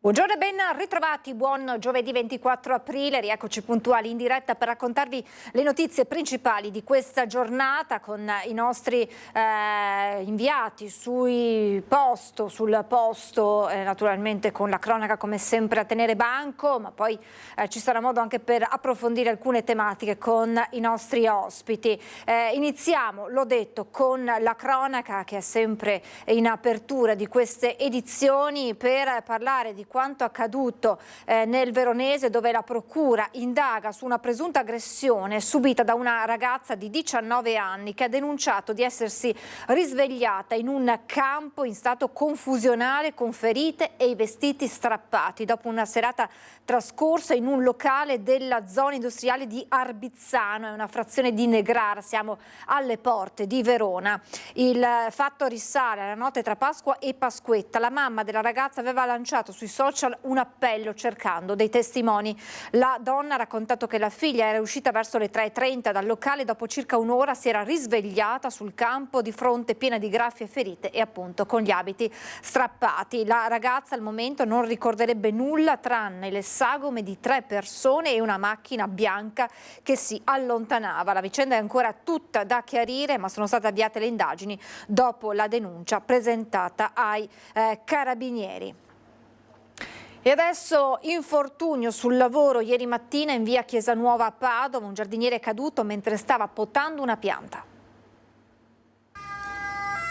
Buongiorno e ben ritrovati, buon giovedì 24 aprile, rieccoci puntuali in diretta per raccontarvi le notizie principali di questa giornata con i nostri inviati sul posto, naturalmente con la cronaca come sempre a tenere banco, ma poi ci sarà modo anche per approfondire alcune tematiche con i nostri ospiti. Iniziamo, l'ho detto, con la cronaca che è sempre in apertura di queste edizioni per parlare di quanto accaduto nel Veronese, dove la procura indaga su una presunta aggressione subita da una ragazza di 19 anni che ha denunciato di essersi risvegliata in un campo in stato confusionale con ferite e i vestiti strappati dopo una serata trascorsa in un locale della zona industriale di Arbizzano, è una frazione di Negrara, siamo alle porte di Verona. Il fatto risale alla notte tra Pasqua e Pasquetta. La mamma della ragazza aveva lanciato sui social un appello cercando dei testimoni. La donna ha raccontato che la figlia era uscita verso le 3:30 dal locale, dopo circa un'ora si era risvegliata sul campo di fronte piena di graffi e ferite e appunto con gli abiti strappati. La ragazza al momento non ricorderebbe nulla tranne le sagome di 3 persone e una macchina bianca che si allontanava. La vicenda è ancora tutta da chiarire, ma sono state avviate le indagini dopo la denuncia presentata ai carabinieri. E adesso infortunio sul lavoro ieri mattina in via Chiesa Nuova a Padova, un giardiniere è caduto mentre stava potando una pianta.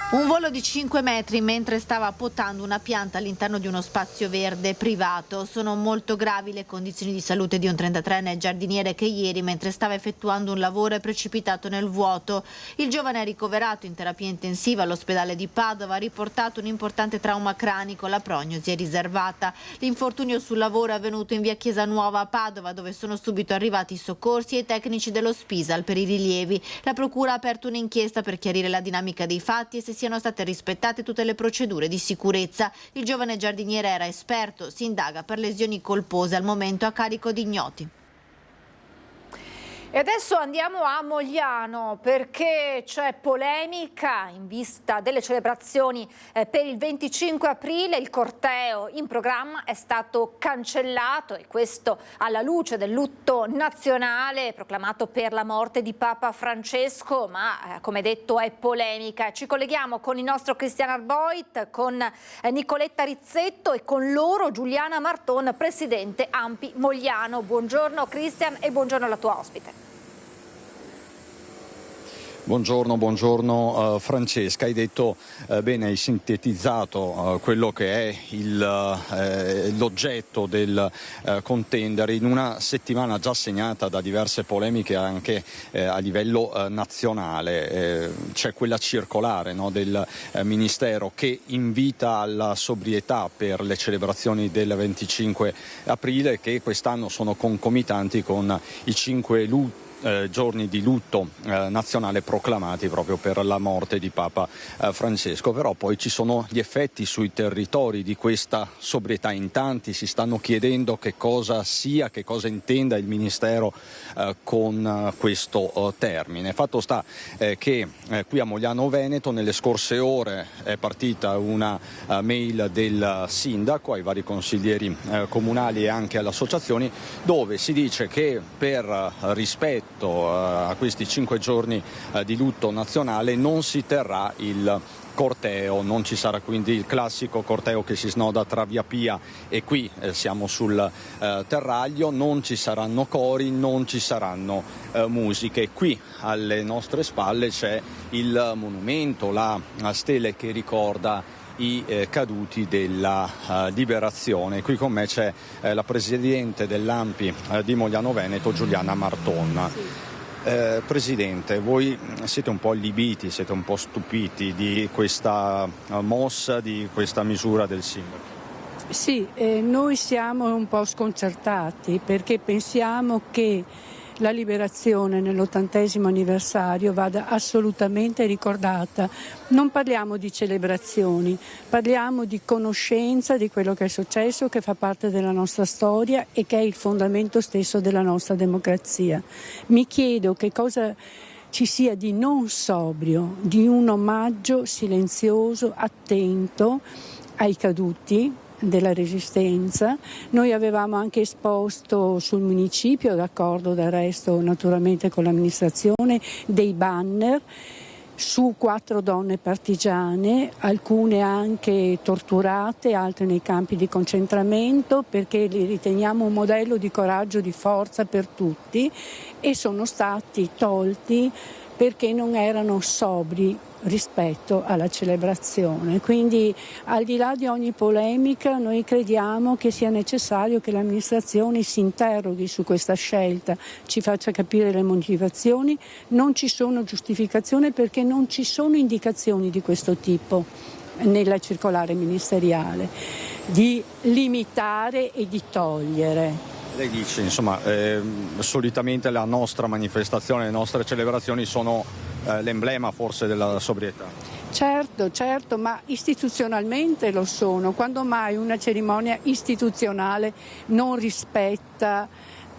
Un volo di 5 metri mentre stava potando una pianta all'interno di uno spazio verde privato. Sono molto gravi le condizioni di salute di un 33enne giardiniere che ieri, mentre stava effettuando un lavoro, è precipitato nel vuoto. Il giovane è ricoverato in terapia intensiva all'ospedale di Padova, ha riportato un importante trauma cranico, la prognosi è riservata. L'infortunio sul lavoro è avvenuto in via Chiesa Nuova a Padova, dove sono subito arrivati i soccorsi e i tecnici dello Spisal per i rilievi. La procura ha aperto un'inchiesta per chiarire la dinamica dei fatti e se siano state rispettate tutte le procedure di sicurezza. Il giovane giardiniere era esperto, si indaga per lesioni colpose, al momento a carico di ignoti. E adesso andiamo a Mogliano perché c'è polemica in vista delle celebrazioni per il 25 aprile. Il corteo in programma è stato cancellato e questo alla luce del lutto nazionale proclamato per la morte di Papa Francesco, ma come detto è polemica. Ci colleghiamo con il nostro Cristian Arboit, con Nicoletta Rizzetto e con loro Giuliana Marton, presidente ANPI Mogliano. Buongiorno Cristian e buongiorno alla tua ospite. Buongiorno Francesca, hai detto bene, hai sintetizzato quello che è l'oggetto del contendere in una settimana già segnata da diverse polemiche anche a livello nazionale. C'è quella circolare, no, del Ministero che invita alla sobrietà per le celebrazioni del 25 aprile che quest'anno sono concomitanti con i 5 giorni di lutto nazionale proclamati proprio per la morte di Papa Francesco. Però poi ci sono gli effetti sui territori di questa sobrietà. In tanti si stanno chiedendo che cosa sia, che cosa intenda il Ministero con questo termine. Fatto sta che qui a Mogliano Veneto nelle scorse ore è partita una mail del sindaco ai vari consiglieri comunali e anche alle associazioni, dove si dice che per rispetto a questi 5 giorni di lutto nazionale non si terrà il corteo, non ci sarà quindi il classico corteo che si snoda tra Via Pia e qui siamo sul terraglio, non ci saranno cori, non ci saranno musiche. Qui alle nostre spalle c'è il monumento, la stele che ricorda i caduti della liberazione. Qui con me c'è la presidente dell'ANPI di Mogliano Veneto, Giuliana Marton. Presidente, voi siete un po' allibiti, siete un po' stupiti di questa mossa, di questa misura del sindaco? Sì, noi siamo un po' sconcertati perché pensiamo che la liberazione nell'80° anniversario vada assolutamente ricordata. Non parliamo di celebrazioni, parliamo di conoscenza di quello che è successo, che fa parte della nostra storia e che è il fondamento stesso della nostra democrazia. Mi chiedo che cosa ci sia di non sobrio, di un omaggio silenzioso, attento ai caduti, della Resistenza. Noi avevamo anche esposto sul municipio, d'accordo del resto naturalmente con l'amministrazione, dei banner su 4 donne partigiane, alcune anche torturate, altre nei campi di concentramento, perché li riteniamo un modello di coraggio, di forza per tutti, e sono stati tolti perché non erano sobri rispetto alla celebrazione. Quindi, al di là di ogni polemica, noi crediamo che sia necessario che l'amministrazione si interroghi su questa scelta, ci faccia capire le motivazioni. Non ci sono giustificazioni perché non ci sono indicazioni di questo tipo nella circolare ministeriale, di limitare e di togliere. Lei dice, insomma, solitamente la nostra manifestazione, le nostre celebrazioni sono l'emblema forse della sobrietà. Certo, ma istituzionalmente lo sono. Quando mai una cerimonia istituzionale non rispetta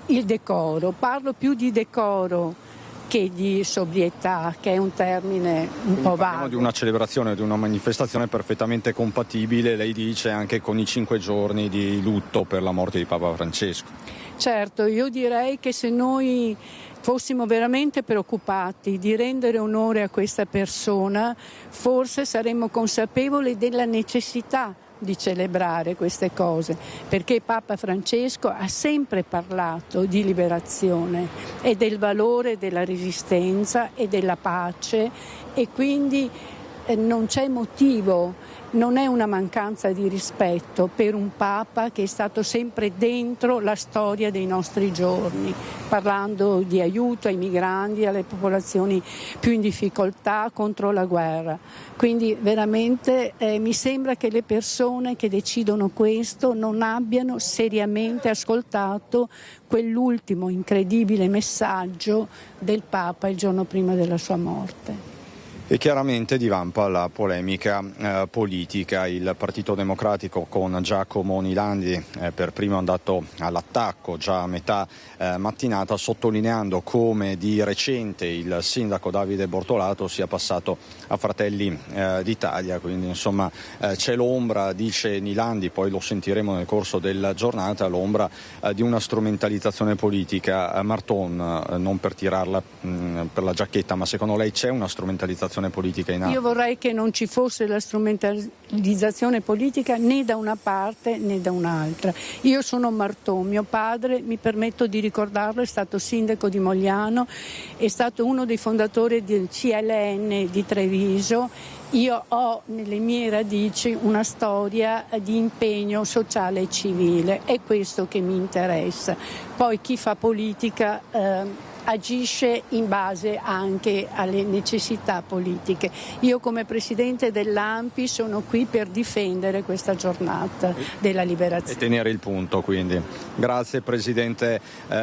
il decoro? Parlo più di decoro che di sobrietà, che è un termine un po' vago. Di una celebrazione, di una manifestazione perfettamente compatibile, lei dice, anche con i 5 giorni di lutto per la morte di Papa Francesco. Certo, io direi che se noi fossimo veramente preoccupati di rendere onore a questa persona, forse saremmo consapevoli della necessità di celebrare queste cose, perché Papa Francesco ha sempre parlato di liberazione e del valore della resistenza e della pace, e quindi non c'è motivo, non è una mancanza di rispetto per un Papa che è stato sempre dentro la storia dei nostri giorni, parlando di aiuto ai migranti, alle popolazioni più in difficoltà, contro la guerra. Quindi veramente mi sembra che le persone che decidono questo non abbiano seriamente ascoltato quell'ultimo incredibile messaggio del Papa il giorno prima della sua morte. E chiaramente divampa la polemica politica. Il Partito Democratico con Giacomo Nilandi per primo è andato all'attacco già a metà mattinata, sottolineando come di recente il sindaco Davide Bortolato sia passato a Fratelli d'Italia. Quindi insomma c'è l'ombra, dice Nilandi, poi lo sentiremo nel corso della giornata, l'ombra di una strumentalizzazione politica. Marton, non per tirarla per la giacchetta, ma secondo lei c'è una strumentalizzazione politica in atto? Io vorrei che non ci fosse la strumentalizzazione politica né da una parte né da un'altra. Io sono Marton, mio padre, mi permetto di ricordarlo, è stato sindaco di Mogliano, è stato uno dei fondatori del CLN di Treviso. Io ho nelle mie radici una storia di impegno sociale e civile, è questo che mi interessa. Poi chi fa politica agisce in base anche alle necessità politiche. Io come Presidente dell'ANPI sono qui per difendere questa giornata della liberazione. E tenere il punto, quindi. Grazie Presidente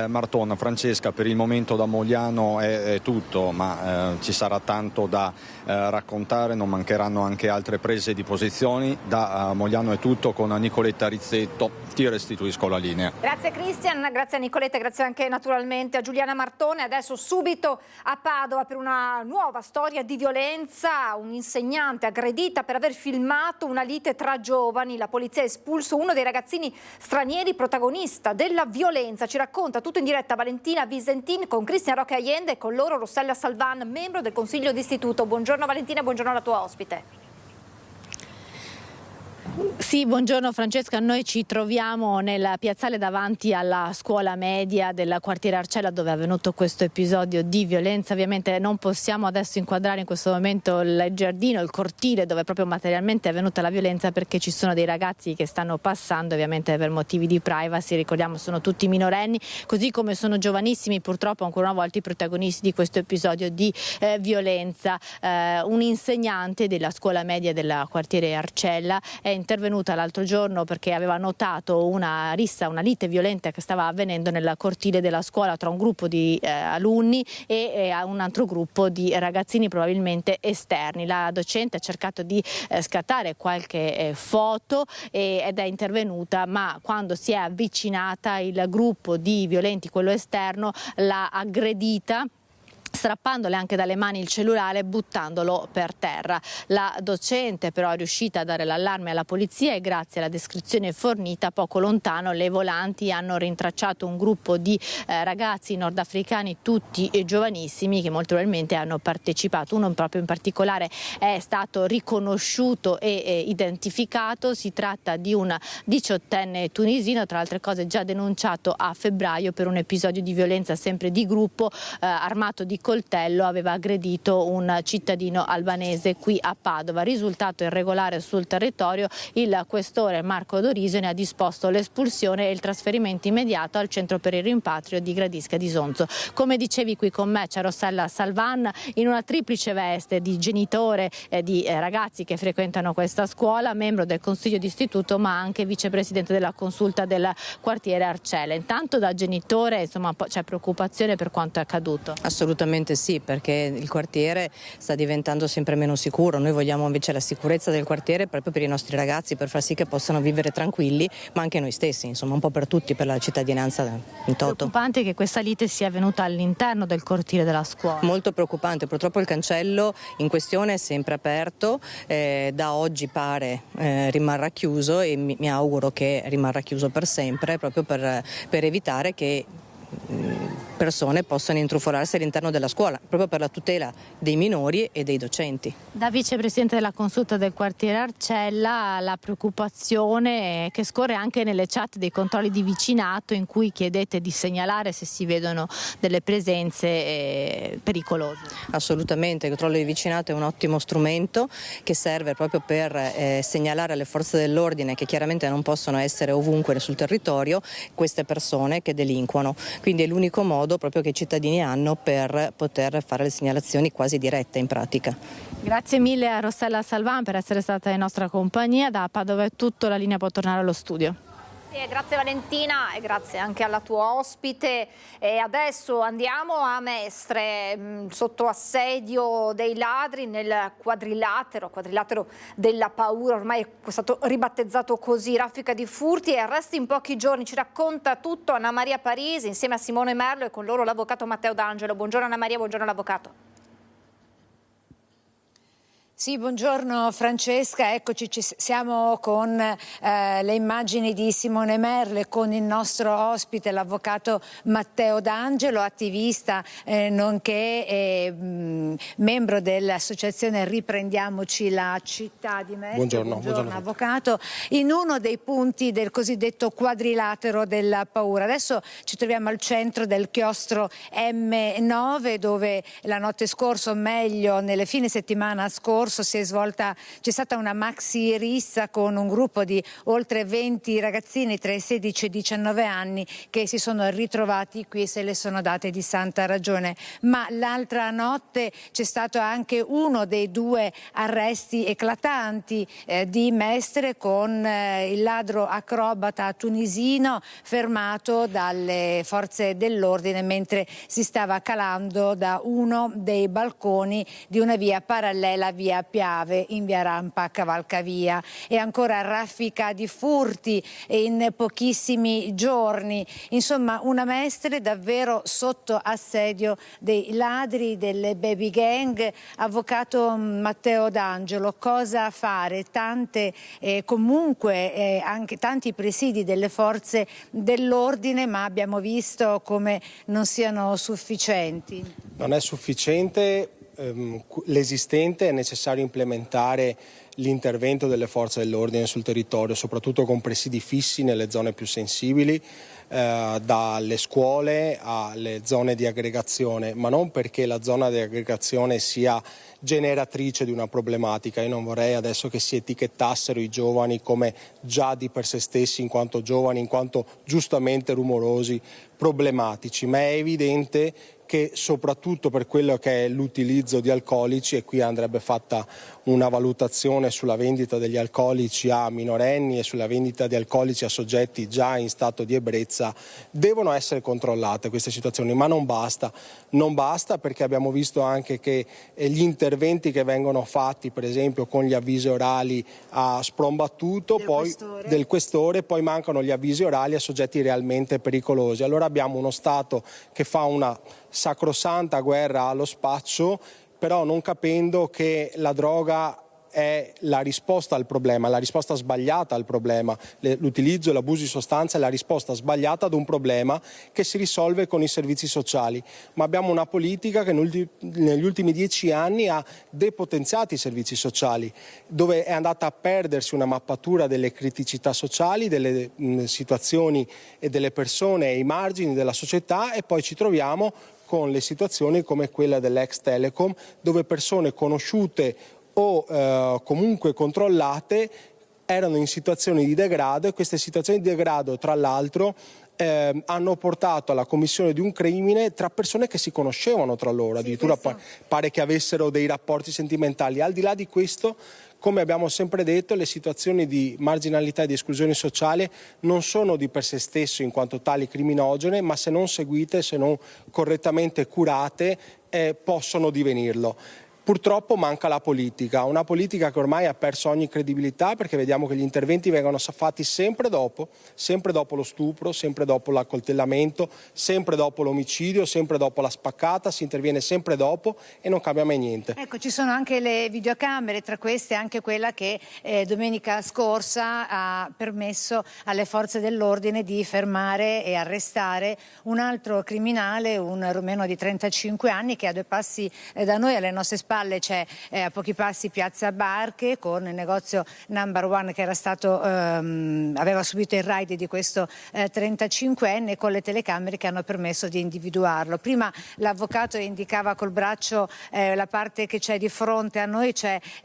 Marton. Francesca, per il momento da Mogliano è tutto, ma ci sarà tanto da raccontare, non mancheranno anche altre prese di posizioni. Da Mogliano è tutto, con Nicoletta Rizzetto ti restituisco la linea. Grazie Cristian, grazie a Nicoletta, grazie anche naturalmente a Giuliana Martone. Adesso subito a Padova per una nuova storia di violenza, un'insegnante aggredita per aver filmato una lite tra giovani, la polizia ha espulso uno dei ragazzini stranieri protagonista della violenza. Ci racconta tutto in diretta Valentina Visentin con Cristian Roque Allende e con loro Rossella Salvan, membro del Consiglio d'Istituto. Buongiorno Valentina, buongiorno alla tua ospite. Sì, buongiorno Francesca, noi ci troviamo nel piazzale davanti alla scuola media del quartiere Arcella dove è avvenuto questo episodio di violenza. Ovviamente non possiamo adesso inquadrare in questo momento il giardino, il cortile dove proprio materialmente è avvenuta la violenza, perché ci sono dei ragazzi che stanno passando, ovviamente per motivi di privacy, ricordiamo sono tutti minorenni, così come sono giovanissimi purtroppo ancora una volta i protagonisti di questo episodio di violenza. Un insegnante della scuola media del quartiere Arcella è intervenuta l'altro giorno perché aveva notato una rissa, una lite violenta che stava avvenendo nel cortile della scuola tra un gruppo di alunni e un altro gruppo di ragazzini probabilmente esterni. La docente ha cercato di scattare qualche foto ed è intervenuta, ma quando si è avvicinata il gruppo di violenti, quello esterno, l'ha aggredita strappandole anche dalle mani il cellulare e buttandolo per terra. La docente però è riuscita a dare l'allarme alla polizia e grazie alla descrizione fornita poco lontano le volanti hanno rintracciato un gruppo di ragazzi nordafricani, tutti giovanissimi, che molto probabilmente hanno partecipato. Uno proprio in particolare è stato riconosciuto e identificato. Si tratta di un 18enne tunisino, tra altre cose già denunciato a febbraio per un episodio di violenza sempre di gruppo, armato di coltello aveva aggredito un cittadino albanese qui a Padova. Risultato irregolare sul territorio, il questore Marco Dorisio ne ha disposto l'espulsione e il trasferimento immediato al centro per il rimpatrio di Gradisca di Sonzo. Come dicevi, qui con me c'è Rossella Salvan in una triplice veste di genitore di ragazzi che frequentano questa scuola, membro del consiglio d'istituto ma anche vicepresidente della consulta del quartiere Arcella. Intanto da genitore insomma c'è preoccupazione per quanto è accaduto? Assolutamente sì, perché il quartiere sta diventando sempre meno sicuro. Noi vogliamo invece la sicurezza del quartiere proprio per i nostri ragazzi, per far sì che possano vivere tranquilli, ma anche noi stessi, insomma un po' per tutti, per la cittadinanza in toto. Preoccupante che questa lite sia avvenuta all'interno del cortile della scuola. Molto preoccupante, purtroppo il cancello in questione è sempre aperto, da oggi pare rimarrà chiuso e mi auguro che rimarrà chiuso per sempre, proprio per evitare che persone possano intrufolarsi all'interno della scuola, proprio per la tutela dei minori e dei docenti. Da vicepresidente della consulta del quartiere Arcella, la preoccupazione che scorre anche nelle chat dei controlli di vicinato in cui chiedete di segnalare se si vedono delle presenze pericolose. Assolutamente, il controllo di vicinato è un ottimo strumento che serve proprio per segnalare alle forze dell'ordine, che chiaramente non possono essere ovunque sul territorio, queste persone che delinquono. Quindi è l'unico modo proprio che i cittadini hanno per poter fare le segnalazioni quasi dirette in pratica. Grazie mille a Rossella Salvan per essere stata in nostra compagnia. Da Padova è tutto, la linea può tornare allo studio. Grazie Valentina e grazie anche alla tua ospite. E adesso andiamo a Mestre, sotto assedio dei ladri nel quadrilatero della paura, ormai è stato ribattezzato così, raffica di furti e arresti in pochi giorni. Ci racconta tutto Anna Maria Parisi insieme a Simone Merlo e con loro l'avvocato Matteo D'Angelo. Buongiorno Anna Maria, buongiorno l'avvocato. Sì, buongiorno Francesca, eccoci, siamo con le immagini di Simone Merlo e con il nostro ospite, l'avvocato Matteo D'Angelo, attivista nonché membro dell'associazione Riprendiamoci la città di Mestre. Buongiorno avvocato. In uno dei punti del cosiddetto quadrilatero della paura. Adesso ci troviamo al centro del chiostro M9 dove la notte scorsa, o meglio nelle fine settimana scorso, c'è stata una maxi rissa con un gruppo di oltre 20 ragazzini tra i 16 e i 19 anni che si sono ritrovati qui e se le sono date di santa ragione. Ma l'altra notte c'è stato anche uno dei due arresti eclatanti di Mestre con il ladro acrobata tunisino fermato dalle forze dell'ordine mentre si stava calando da uno dei balconi di una via parallela, via Piave, in via Rampa Cavalcavia. E ancora raffica di furti in pochissimi giorni. Insomma, una Mestre davvero sotto assedio dei ladri, delle baby gang. Avvocato Matteo D'Angelo, cosa fare? Comunque anche tanti presidi delle forze dell'ordine, ma abbiamo visto come non siano sufficienti. Non è sufficiente. L'esistente, è necessario implementare l'intervento delle forze dell'ordine sul territorio, soprattutto con presidi fissi nelle zone più sensibili, dalle scuole alle zone di aggregazione, ma non perché la zona di aggregazione sia generatrice di una problematica. Io non vorrei adesso che si etichettassero i giovani come già di per sé stessi, in quanto giovani, in quanto giustamente rumorosi, problematici, ma è evidente che soprattutto per quello che è l'utilizzo di alcolici, e qui andrebbe fatta una valutazione sulla vendita degli alcolici a minorenni e sulla vendita di alcolici a soggetti già in stato di ebbrezza, devono essere controllate queste situazioni, ma non basta perché abbiamo visto anche che gli interventi che vengono fatti, per esempio con gli avvisi orali a sprombattuto del questore, poi mancano gli avvisi orali a soggetti realmente pericolosi. Allora abbiamo uno Stato che fa una sacrosanta guerra allo spaccio, però non capendo che la droga è la risposta al problema, la risposta sbagliata al problema. L'utilizzo e l'abuso di sostanze è la risposta sbagliata ad un problema che si risolve con i servizi sociali. Ma abbiamo una politica che negli ultimi 10 anni ha depotenziato i servizi sociali, dove è andata a perdersi una mappatura delle criticità sociali, delle situazioni e delle persone ai margini della società, e poi ci troviamo con le situazioni come quella dell'ex Telecom, dove persone conosciute o comunque controllate erano in situazioni di degrado, e queste situazioni di degrado, tra l'altro, hanno portato alla commissione di un crimine tra persone che si conoscevano tra loro, addirittura pare che avessero dei rapporti sentimentali. Al di là di questo, come abbiamo sempre detto, le situazioni di marginalità e di esclusione sociale non sono di per sé stesso in quanto tali criminogene, ma se non seguite, se non correttamente curate, possono divenirlo. Purtroppo manca la politica, una politica che ormai ha perso ogni credibilità, perché vediamo che gli interventi vengono fatti sempre dopo lo stupro, sempre dopo l'accoltellamento, sempre dopo l'omicidio, sempre dopo la spaccata, si interviene sempre dopo e non cambia mai niente. Ecco, ci sono anche le videocamere, tra queste anche quella che domenica scorsa ha permesso alle forze dell'ordine di fermare e arrestare un altro criminale, un romeno di 35 anni che a 2 passi da noi, alle nostre spalle, c'è a pochi passi Piazza Barche con il negozio Number One che era stato, aveva subito il raid di questo 35enne, con le telecamere che hanno permesso di individuarlo. Prima l'avvocato indicava col braccio la parte che c'è di fronte a noi,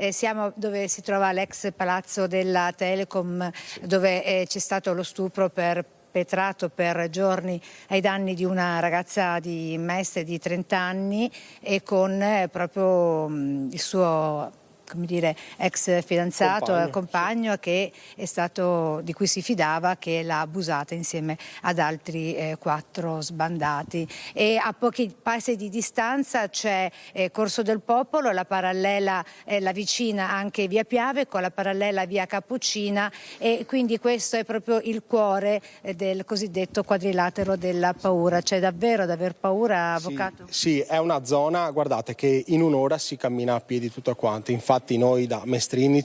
siamo dove si trova l'ex palazzo della Telecom, dove c'è stato lo stupro perpetrato per giorni ai danni di una ragazza di Mestre di 30 anni e con proprio il suo, come dire, ex fidanzato, compagno che è stato, di cui si fidava, che l'ha abusata insieme ad altri 4 sbandati. E a pochi passi di distanza c'è Corso del Popolo, la parallela, la vicina anche via Piave, con la parallela via Cappuccina, e quindi questo è proprio il cuore del cosiddetto quadrilatero della paura. C'è davvero da aver paura, avvocato? Sì, è una zona, guardate, che in un'ora si cammina a piedi tutto quanto. Infatti noi da mestrini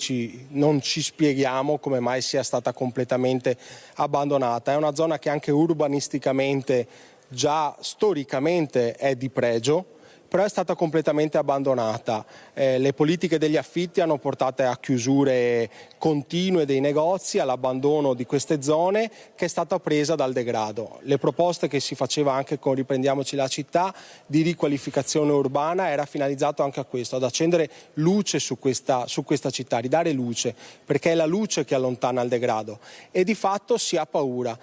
non ci spieghiamo come mai sia stata completamente abbandonata. È una zona che anche urbanisticamente, già storicamente, è di pregio, però è stata completamente abbandonata. Le politiche degli affitti hanno portato a chiusure continue dei negozi, all'abbandono di queste zone, che è stata presa dal degrado. Le proposte che si faceva anche con Riprendiamoci la città di riqualificazione urbana era finalizzato anche a questo, ad accendere luce su questa città, ridare luce, perché è la luce che allontana il degrado. E di fatto si ha paura,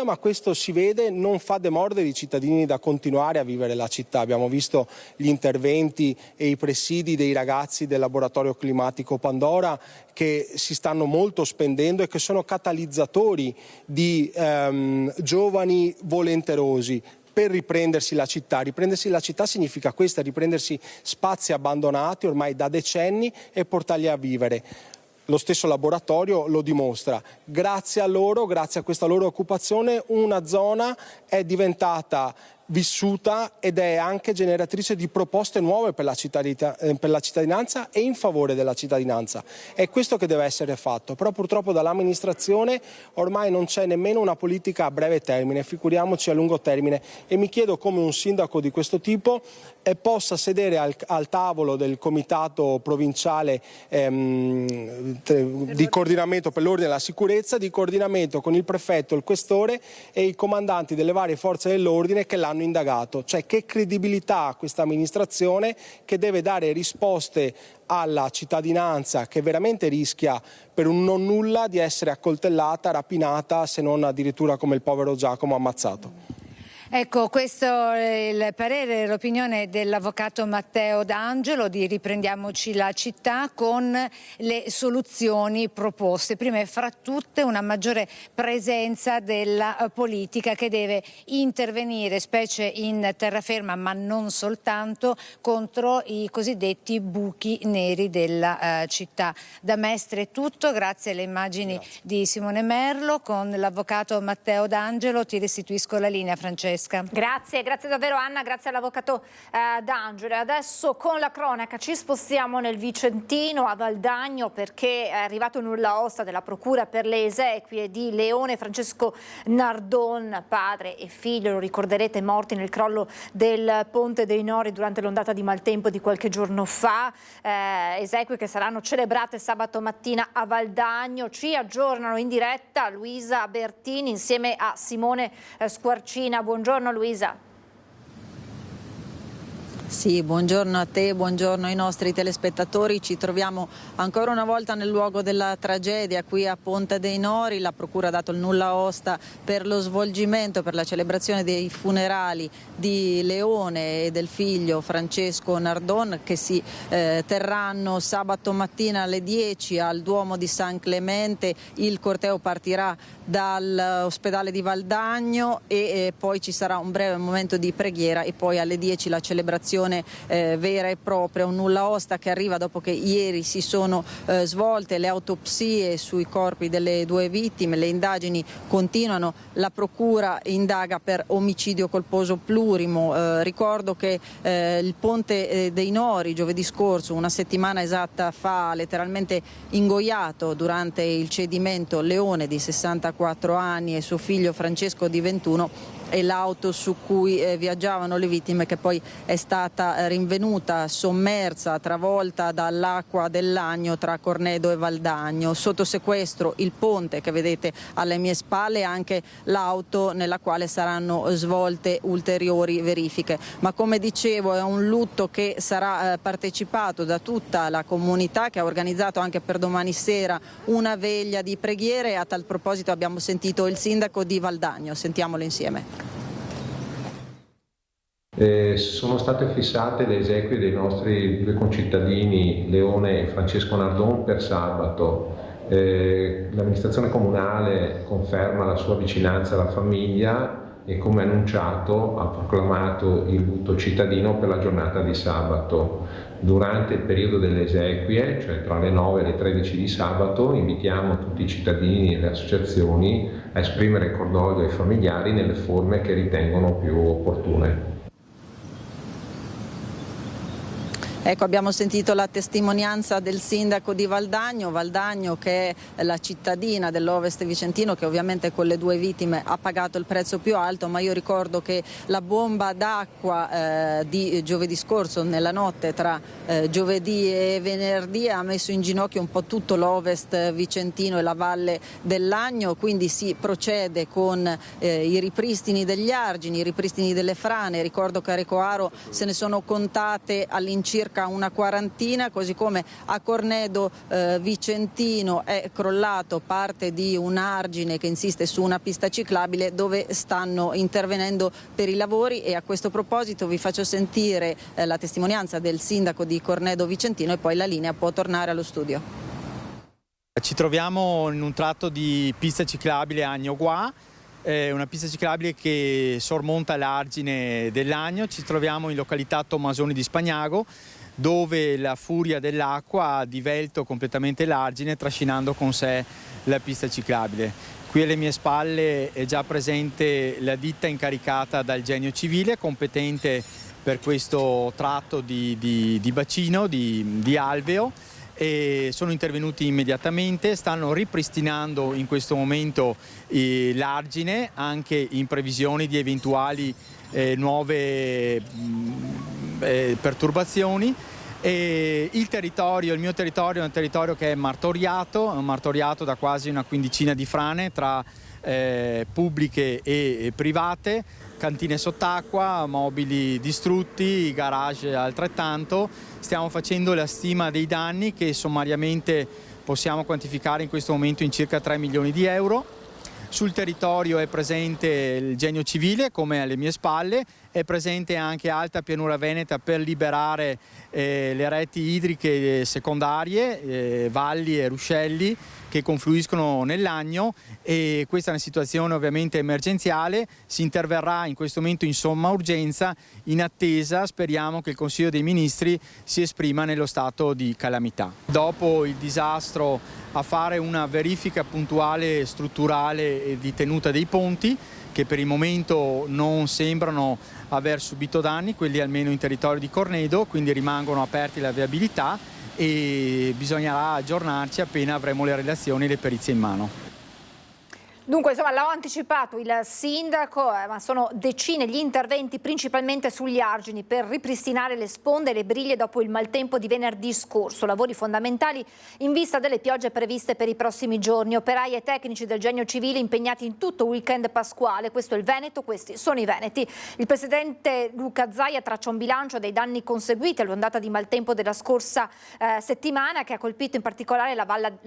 ma questo si vede, non fa demordere i cittadini da continuare a vivere la città. Abbiamo visto gli interventi e i presidi dei ragazzi del laboratorio climatico Pandora, che si stanno molto spendendo e che sono catalizzatori di giovani volenterosi per riprendersi la città. Riprendersi la città significa questo, riprendersi spazi abbandonati ormai da decenni e portarli a vivere. Lo stesso laboratorio lo dimostra. Grazie a loro, grazie a questa loro occupazione, una zona è diventata vissuta ed è anche generatrice di proposte nuove per la cittadinanza e in favore della cittadinanza. È questo che deve essere fatto, però purtroppo dall'amministrazione ormai non c'è nemmeno una politica a breve termine, figuriamoci a lungo termine, e mi chiedo come un sindaco di questo tipo possa sedere al tavolo del comitato provinciale di coordinamento per l'ordine e la sicurezza, di coordinamento con il prefetto, il questore e i comandanti delle varie forze dell'ordine che l'hanno indagato. Cioè, che credibilità ha questa amministrazione che deve dare risposte alla cittadinanza, che veramente rischia per un non nulla di essere accoltellata, rapinata, se non addirittura come il povero Giacomo ammazzato. Ecco, questo è il parere e l'opinione dell'avvocato Matteo D'Angelo di Riprendiamoci la città, con le soluzioni proposte. Prima e fra tutte una maggiore presenza della politica, che deve intervenire, specie in terraferma ma non soltanto, contro i cosiddetti buchi neri della città. Da Mestre è tutto, grazie alle immagini di Simone Merlo. Con l'avvocato Matteo D'Angelo ti restituisco la linea, Francesca. Francesca. Grazie davvero Anna, grazie all'avvocato D'Angelo. Adesso con la cronaca ci spostiamo nel Vicentino, a Valdagno, perché è arrivato il nulla osta della Procura per le esequie di Leone Francesco Nardon, padre e figlio, lo ricorderete, morti nel crollo del Ponte dei Nori durante l'ondata di maltempo di qualche giorno fa. Esequie che saranno celebrate sabato mattina a Valdagno. Ci aggiornano in diretta Luisa Bertini insieme a Simone Squarcina. Buongiorno Luisa. Sì, buongiorno a te, buongiorno ai nostri telespettatori. Ci troviamo ancora una volta nel luogo della tragedia, qui a Ponte dei Nori. La Procura ha dato il nulla osta per lo svolgimento, per la celebrazione dei funerali di Leone e del figlio Francesco Nardon, che si terranno sabato mattina alle 10 al Duomo di San Clemente. Il corteo partirà dall'ospedale di Valdagno e poi ci sarà un breve momento di preghiera e poi alle 10 la celebrazione vera e propria, un nulla osta che arriva dopo che ieri si sono svolte le autopsie sui corpi delle due vittime. Le indagini continuano, la Procura indaga per omicidio colposo plurimo. Ricordo che il Ponte dei Nori giovedì scorso, una settimana esatta fa, letteralmente ingoiato durante il cedimento Leone di 64 anni e suo figlio Francesco di 21 e l'auto su cui viaggiavano le vittime, che poi è stata rinvenuta sommersa, travolta dall'acqua del Lagno tra Cornedo e Valdagno. Sotto sequestro il ponte che vedete alle mie spalle e anche l'auto nella quale saranno svolte ulteriori verifiche. Ma come dicevo è un lutto che sarà partecipato da tutta la comunità, che ha organizzato anche per domani sera una veglia di preghiere. A tal proposito abbiamo sentito il sindaco di Valdagno, sentiamolo insieme. Sono state fissate le esequie dei nostri due concittadini Leone e Francesco Nardon per sabato. L'amministrazione comunale conferma la sua vicinanza alla famiglia e, come annunciato, ha proclamato il lutto cittadino per la giornata di sabato. Durante il periodo delle esequie, cioè tra le 9 e le 13 di sabato, invitiamo tutti i cittadini e le associazioni a esprimere cordoglio ai familiari nelle forme che ritengono più opportune. Ecco, abbiamo sentito la testimonianza del sindaco di Valdagno, Valdagno che è la cittadina dell'Ovest Vicentino, che ovviamente con le due vittime ha pagato il prezzo più alto, ma io ricordo che la bomba d'acqua di giovedì scorso, nella notte tra giovedì e venerdì, ha messo in ginocchio un po' tutto l'Ovest Vicentino e la Valle del Lagno, quindi si procede con i ripristini degli argini, i ripristini delle frane. Ricordo che a Recoaro se ne sono contate all'incirca una quarantina, così come a Cornedo Vicentino è crollato parte di un argine che insiste su una pista ciclabile dove stanno intervenendo per i lavori. E a questo proposito vi faccio sentire la testimonianza del sindaco di Cornedo Vicentino e poi la linea può tornare allo studio. Ci troviamo in un tratto di pista ciclabile Agno-Gua, una pista ciclabile che sormonta l'argine del Lagno. Ci troviamo in località Tommasoni di Spagnago, dove la furia dell'acqua ha divelto completamente l'argine, trascinando con sé la pista ciclabile. Qui alle mie spalle è già presente la ditta incaricata dal Genio Civile, competente per questo tratto di bacino, di alveo, e sono intervenuti immediatamente, stanno ripristinando in questo momento l'argine, anche in previsione di eventuali nuove perturbazioni. E il mio territorio è un territorio che è martoriato da quasi una quindicina di frane tra pubbliche e private, cantine sott'acqua, mobili distrutti, garage altrettanto. Stiamo facendo la stima dei danni che sommariamente possiamo quantificare in questo momento in circa 3 milioni di euro. Sul territorio è presente il Genio Civile, come alle mie spalle, è presente anche Alta Pianura Veneta per liberare le reti idriche secondarie, valli e ruscelli che confluiscono nel Lagno, e questa è una situazione ovviamente emergenziale. Si interverrà in questo momento in somma urgenza, in attesa, speriamo, che il Consiglio dei Ministri si esprima nello stato di calamità. Dopo il disastro, a fare una verifica puntuale strutturale e di tenuta dei ponti, che per il momento non sembrano aver subito danni, quelli almeno in territorio di Cornedo, quindi rimangono aperti la viabilità e bisognerà aggiornarci appena avremo le relazioni e le perizie in mano. Dunque, insomma, l'ho anticipato il sindaco, ma sono decine gli interventi principalmente sugli argini per ripristinare le sponde e le briglie dopo il maltempo di venerdì scorso. Lavori fondamentali in vista delle piogge previste per i prossimi giorni. Operai e tecnici del Genio Civile impegnati in tutto weekend pasquale. Questo è il Veneto, questi sono i Veneti. Il presidente Luca Zaia traccia un bilancio dei danni conseguiti all'ondata di maltempo della scorsa settimana, che ha colpito in particolare la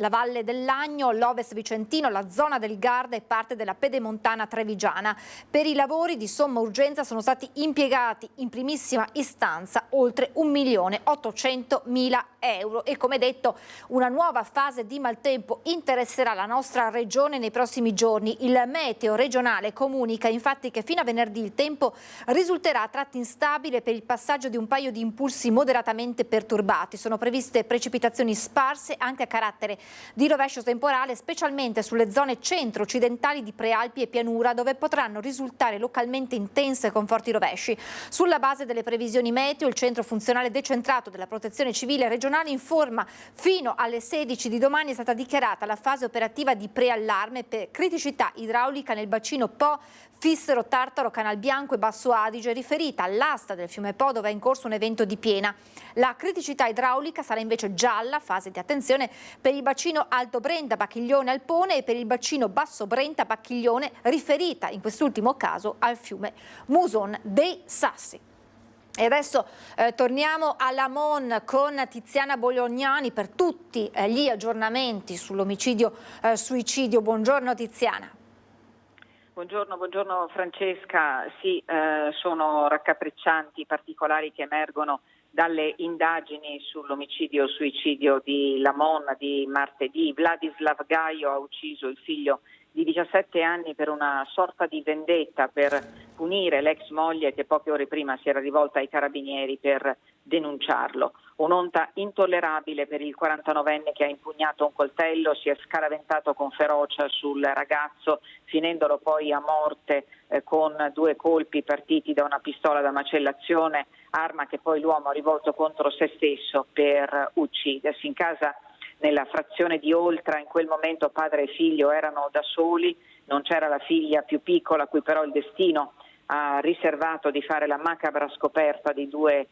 Valle del Lagno, l'Ovest Vicentino, la zona del Garda e parte della Pedemontana Trevigiana. Per i lavori di somma urgenza sono stati impiegati in primissima istanza oltre 1.800.000 euro e, come detto, una nuova fase di maltempo interesserà la nostra regione nei prossimi giorni. Il meteo regionale comunica infatti che fino a venerdì il tempo risulterà a tratti instabile per il passaggio di un paio di impulsi moderatamente perturbati. Sono previste precipitazioni sparse anche a carattere di rovescio temporale, specialmente sulle zone centro-occidentali di Prealpi e Pianura, dove potranno risultare localmente intense con forti rovesci. Sulla base delle previsioni meteo, il centro funzionale decentrato della Protezione Civile regionale informa: fino alle 16 di domani è stata dichiarata la fase operativa di preallarme per criticità idraulica nel bacino Po, Fissero, Tartaro, Canal Bianco e Basso Adige, riferita all'asta del fiume Po, dove è in corso un evento di piena. La criticità idraulica sarà invece gialla, fase di attenzione, per il bacino Alto Brenta, Bacchiglione, Alpone e per il bacino Basso Brenta, Bacchiglione, riferita in quest'ultimo caso al fiume Muson dei Sassi. E adesso torniamo alla Mon con Tiziana Bolognani per tutti gli aggiornamenti sull'omicidio suicidio. Buongiorno Tiziana. Buongiorno Francesca. Sì, sono raccapriccianti i particolari che emergono dalle indagini sull'omicidio-suicidio di Lamon di martedì. Vladislav Gaio ha ucciso il figlio di 17 anni per una sorta di vendetta, per punire l'ex moglie che poche ore prima si era rivolta ai carabinieri per denunciarlo. Un'onta intollerabile per il 49enne che ha impugnato un coltello, si è scaraventato con ferocia sul ragazzo, finendolo poi a morte con 2 colpi partiti da una pistola da macellazione, arma che poi l'uomo ha rivolto contro se stesso per uccidersi. In casa nella frazione di Oltra, in quel momento padre e figlio erano da soli, non c'era la figlia più piccola, a cui però il destino ha riservato di fare la macabra scoperta di 2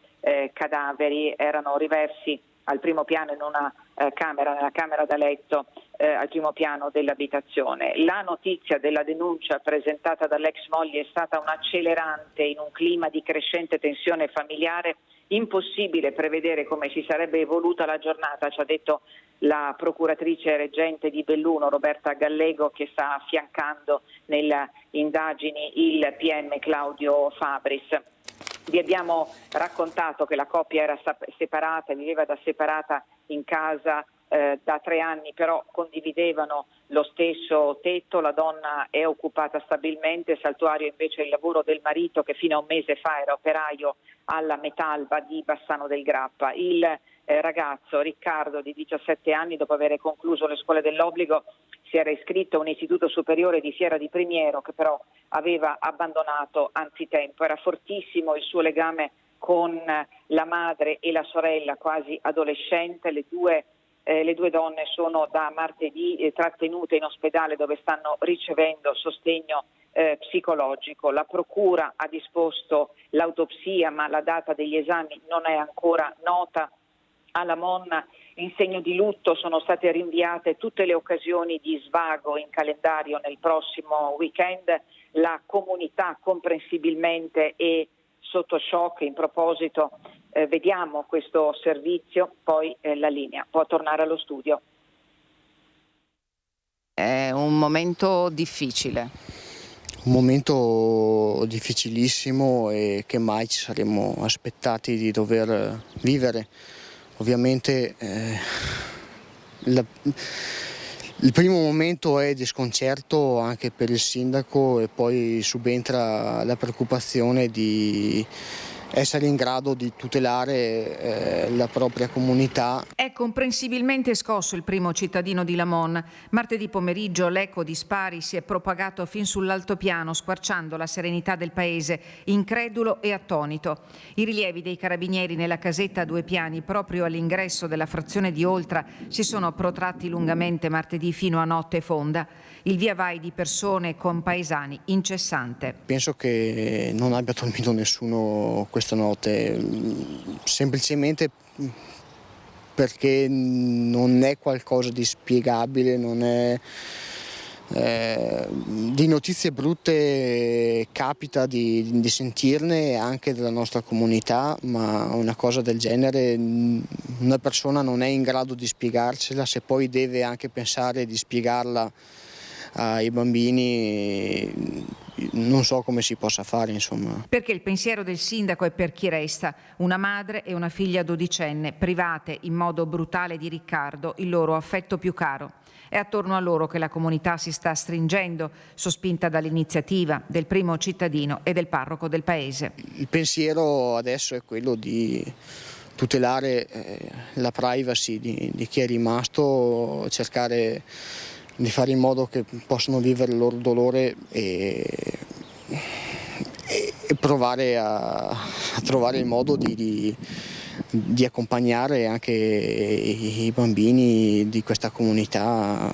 cadaveri. Erano riversi al primo piano in una camera, nella camera da letto al primo piano dell'abitazione. La notizia della denuncia presentata dall'ex moglie è stata un accelerante in un clima di crescente tensione familiare. Impossibile prevedere come si sarebbe evoluta la giornata, ci ha detto la procuratrice reggente di Belluno, Roberta Gallego, che sta affiancando nelle indagini il PM Claudio Fabris. Vi abbiamo raccontato che la coppia era separata, viveva da separata in casa da 3 anni, però condividevano lo stesso tetto. La donna è occupata stabilmente, saltuario invece il lavoro del marito, che fino a un mese fa era operaio alla Metalba di Bassano del Grappa. Il ragazzo Riccardo, di 17 anni, dopo aver concluso le scuole dell'obbligo, si era iscritto a un istituto superiore di Fiera di Primiero, che però aveva abbandonato anzitempo. Era fortissimo il suo legame con la madre e la sorella, quasi adolescente. Le due donne sono da martedì trattenute in ospedale, dove stanno ricevendo sostegno psicologico. La procura ha disposto l'autopsia, ma la data degli esami non è ancora nota. Alla Monna, in segno di lutto, sono state rinviate tutte le occasioni di svago in calendario nel prossimo weekend. La comunità comprensibilmente è sotto shock. In proposito vediamo questo servizio, poi la linea può tornare allo studio. È un momento difficile. Un momento difficilissimo e che mai ci saremmo aspettati di dover vivere. Ovviamente il primo momento è di sconcerto anche per il sindaco, e poi subentra la preoccupazione di essere in grado di tutelare la propria comunità. È comprensibilmente scosso il primo cittadino di Lamon. Martedì pomeriggio l'eco di spari si è propagato fin sull'altopiano, squarciando la serenità del paese, incredulo e attonito. I rilievi dei carabinieri nella casetta a 2 piani, proprio all'ingresso della frazione di Oltra, si sono protratti lungamente martedì fino a notte fonda. Il via vai di persone e compaesani incessante. Penso che non abbia dormito nessuno questa notte, semplicemente perché non è qualcosa di spiegabile, non è di notizie brutte capita di sentirne anche della nostra comunità, ma una cosa del genere una persona non è in grado di spiegarcela, se poi deve anche pensare di spiegarla ai bambini non so come si possa fare, insomma. Perché il pensiero del sindaco è per chi resta, una madre e una figlia dodicenne, private in modo brutale di Riccardo, il loro affetto più caro. È attorno a loro che la comunità si sta stringendo, sospinta dall'iniziativa del primo cittadino e del parroco del paese. Il pensiero adesso è quello di tutelare la privacy di chi è rimasto, cercare di fare in modo che possano vivere il loro dolore e provare a trovare il modo di accompagnare anche i bambini di questa comunità.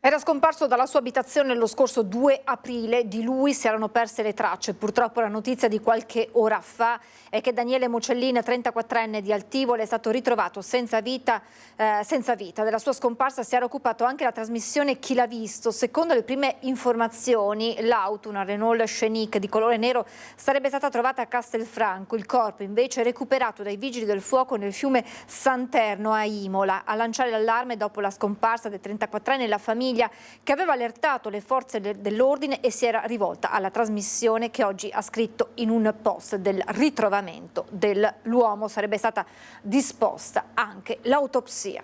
Era scomparso dalla sua abitazione lo scorso 2 aprile, di lui si erano perse le tracce. Purtroppo la notizia di qualche ora fa è che Daniele Mocellin, 34enne di Altivole, è stato ritrovato senza vita. Della sua scomparsa si era occupato anche la trasmissione Chi l'ha visto. Secondo le prime informazioni, l'auto, una Renault Scenic di colore nero, sarebbe stata trovata a Castelfranco. Il corpo invece è recuperato dai vigili del fuoco nel fiume Santerno a Imola. A lanciare l'allarme dopo la scomparsa del 34enne la famiglia, che aveva allertato le forze dell'ordine e si era rivolta alla trasmissione, che oggi ha scritto in un post del ritrovamento dell'uomo. Sarebbe stata disposta anche l'autopsia.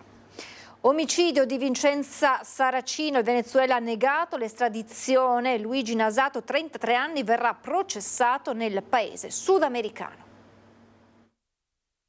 Omicidio di Vincenza Saracino, il Venezuela ha negato l'estradizione. Luigi Nasato, 33 anni, verrà processato nel paese sudamericano.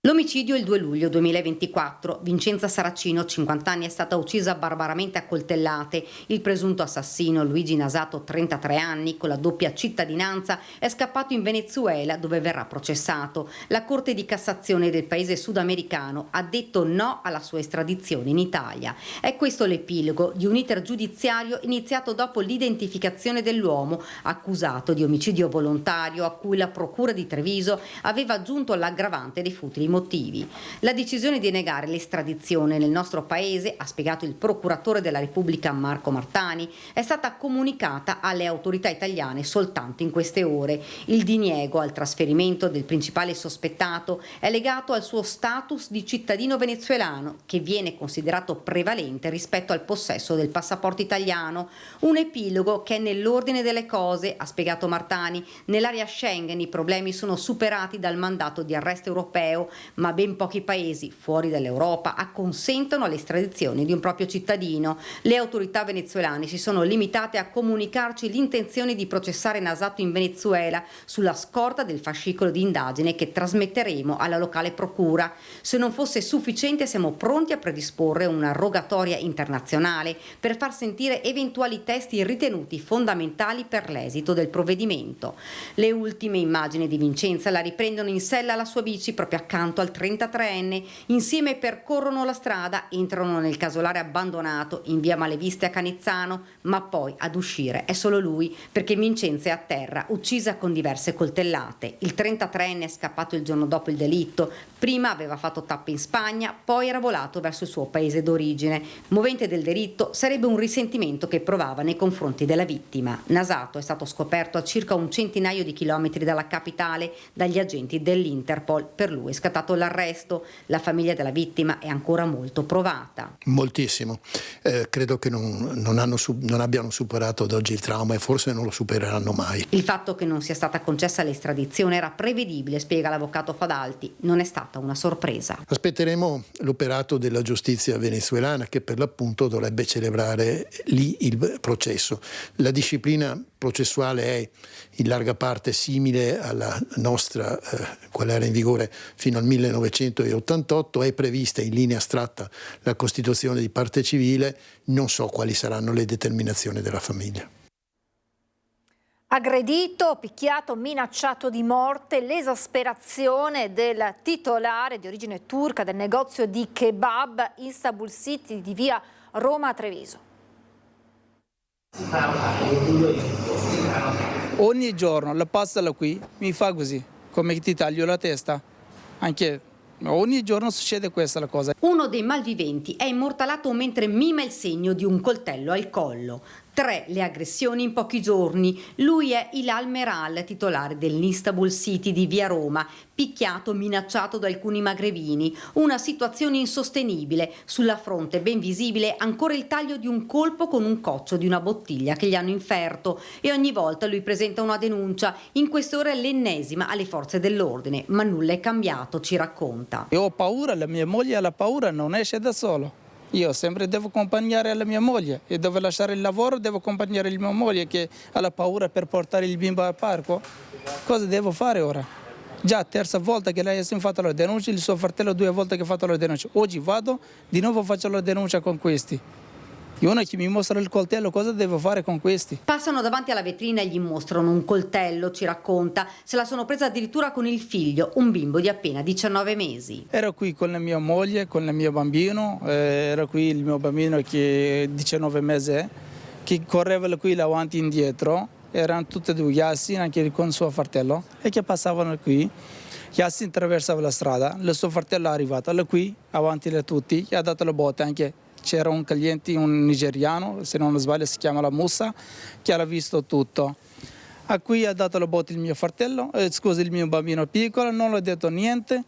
L'omicidio il 2 luglio 2024. Vincenza Saracino, 50 anni, è stata uccisa barbaramente a coltellate. Il presunto assassino, Luigi Nasato, 33 anni, con la doppia cittadinanza, è scappato in Venezuela, dove verrà processato. La Corte di Cassazione del paese sudamericano ha detto no alla sua estradizione in Italia. È questo l'epilogo di un iter giudiziario iniziato dopo l'identificazione dell'uomo accusato di omicidio volontario, a cui la Procura di Treviso aveva aggiunto l'aggravante dei futili motivi. La decisione di negare l'estradizione nel nostro paese, ha spiegato il procuratore della Repubblica Marco Martani, è stata comunicata alle autorità italiane soltanto in queste ore. Il diniego al trasferimento del principale sospettato è legato al suo status di cittadino venezuelano, che viene considerato prevalente rispetto al possesso del passaporto italiano. Un epilogo che è nell'ordine delle cose, ha spiegato Martani. Nell'area Schengen i problemi sono superati dal mandato di arresto europeo, ma ben pochi paesi fuori dall'Europa acconsentono all'estradizione di un proprio cittadino. Le autorità venezuelane si sono limitate a comunicarci l'intenzione di processare Nasato in Venezuela sulla scorta del fascicolo di indagine che trasmetteremo alla locale procura. Se non fosse sufficiente, siamo pronti a predisporre una rogatoria internazionale per far sentire eventuali testi ritenuti fondamentali per l'esito del provvedimento. Le ultime immagini di Vincenza la riprendono in sella alla sua bici proprio accanto al 33enne. Insieme percorrono la strada, entrano nel casolare abbandonato in via Maleviste a Canezzano, ma poi ad uscire è solo lui, perché Vincenza è a terra, uccisa con diverse coltellate. Il 33enne è scappato il giorno dopo il delitto. Prima aveva fatto tappe in Spagna, poi era volato verso il suo paese d'origine. Movente del delitto sarebbe un risentimento che provava nei confronti della vittima. Nasato è stato scoperto a circa un centinaio di chilometri dalla capitale dagli agenti dell'Interpol. Per lui è scattato l'arresto. La famiglia della vittima è ancora molto provata. Moltissimo. Credo che non abbiano superato ad oggi il trauma e forse non lo supereranno mai. Il fatto che non sia stata concessa l'estradizione era prevedibile, spiega l'avvocato Fadalti. Non è stata una sorpresa. Aspetteremo l'operato della giustizia venezuelana, che per l'appunto dovrebbe celebrare lì il processo. La disciplina processuale è in larga parte simile alla nostra, quella era in vigore fino al 1988, è prevista in linea astratta la costituzione di parte civile, non so quali saranno le determinazioni della famiglia. Aggredito, picchiato, minacciato di morte, l'esasperazione del titolare di origine turca del negozio di kebab Istanbul City di via Roma Treviso. Ogni giorno la passano qui, mi fa così, come ti taglio la testa. Anche ogni giorno succede questa la cosa. Uno dei malviventi è immortalato mentre mima il segno di un coltello al collo. 3 le aggressioni in pochi giorni. Lui è Hilal Meral, titolare dell'Istanbul City di via Roma, picchiato, minacciato da alcuni magrebini. Una situazione insostenibile. Sulla fronte, ben visibile, ancora il taglio di un colpo con un coccio di una bottiglia che gli hanno inferto. E ogni volta lui presenta una denuncia. In queste ore è l'ennesima alle forze dell'ordine. Ma nulla è cambiato, ci racconta. Io ho paura, la mia moglie ha la paura, non esce da solo. Io sempre devo accompagnare la mia moglie e devo lasciare il lavoro, devo accompagnare la mia moglie che ha la paura per portare il bimbo al parco. Cosa devo fare ora? Già terza volta che lei ha fatto la denuncia, il suo fratello 2 volte che ha fatto la denuncia. Oggi vado, di nuovo faccio la denuncia con questi. E uno che mi mostra il coltello, cosa devo fare con questi? Passano davanti alla vetrina e gli mostrano un coltello, ci racconta. Se la sono presa addirittura con il figlio, un bimbo di appena 19 mesi. Ero qui con la mia moglie, con il mio bambino, era qui il mio bambino che 19 mesi, che correva qui avanti e indietro. Erano tutti e 2 Yassin, anche con suo fratello, e che passavano qui. Yassin attraversava la strada, il suo fratello è arrivato qui, avanti a tutti, gli ha dato la botta anche. C'era un cliente, un nigeriano, se non sbaglio si chiama la Musa, che ha visto tutto. A cui ha dato la botta il mio fratello, il mio bambino piccolo, non le ha detto niente.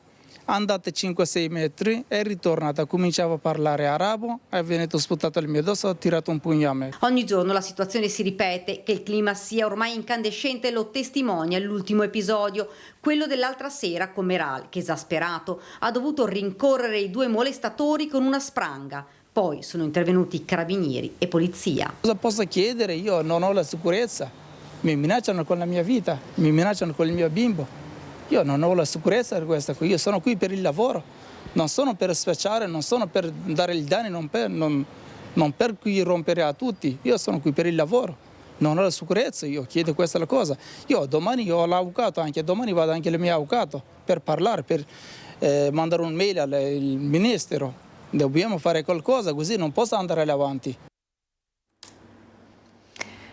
È andato 5-6 metri, è ritornato, cominciava a parlare arabo, è venuto sputato il mio addosso, ha tirato un pugno a me. Ogni giorno la situazione si ripete, che il clima sia ormai incandescente lo testimonia l'ultimo episodio, quello dell'altra sera con Meral, che esasperato ha dovuto rincorrere i 2 molestatori con una spranga. Poi sono intervenuti carabinieri e polizia. Cosa posso chiedere? Io non ho la sicurezza, mi minacciano con la mia vita, mi minacciano con il mio bimbo. Io non ho la sicurezza di questa qui, io sono qui per il lavoro, non sono per spacciare, non sono per dare il danno, non per qui rompere a tutti, io sono qui per il lavoro. Non ho la sicurezza, io chiedo questa la cosa. Io domani ho l'avvocato, anche domani vado anche il mio avvocato per parlare, per mandare un mail al ministero. Dobbiamo fare qualcosa, così non posso andare avanti.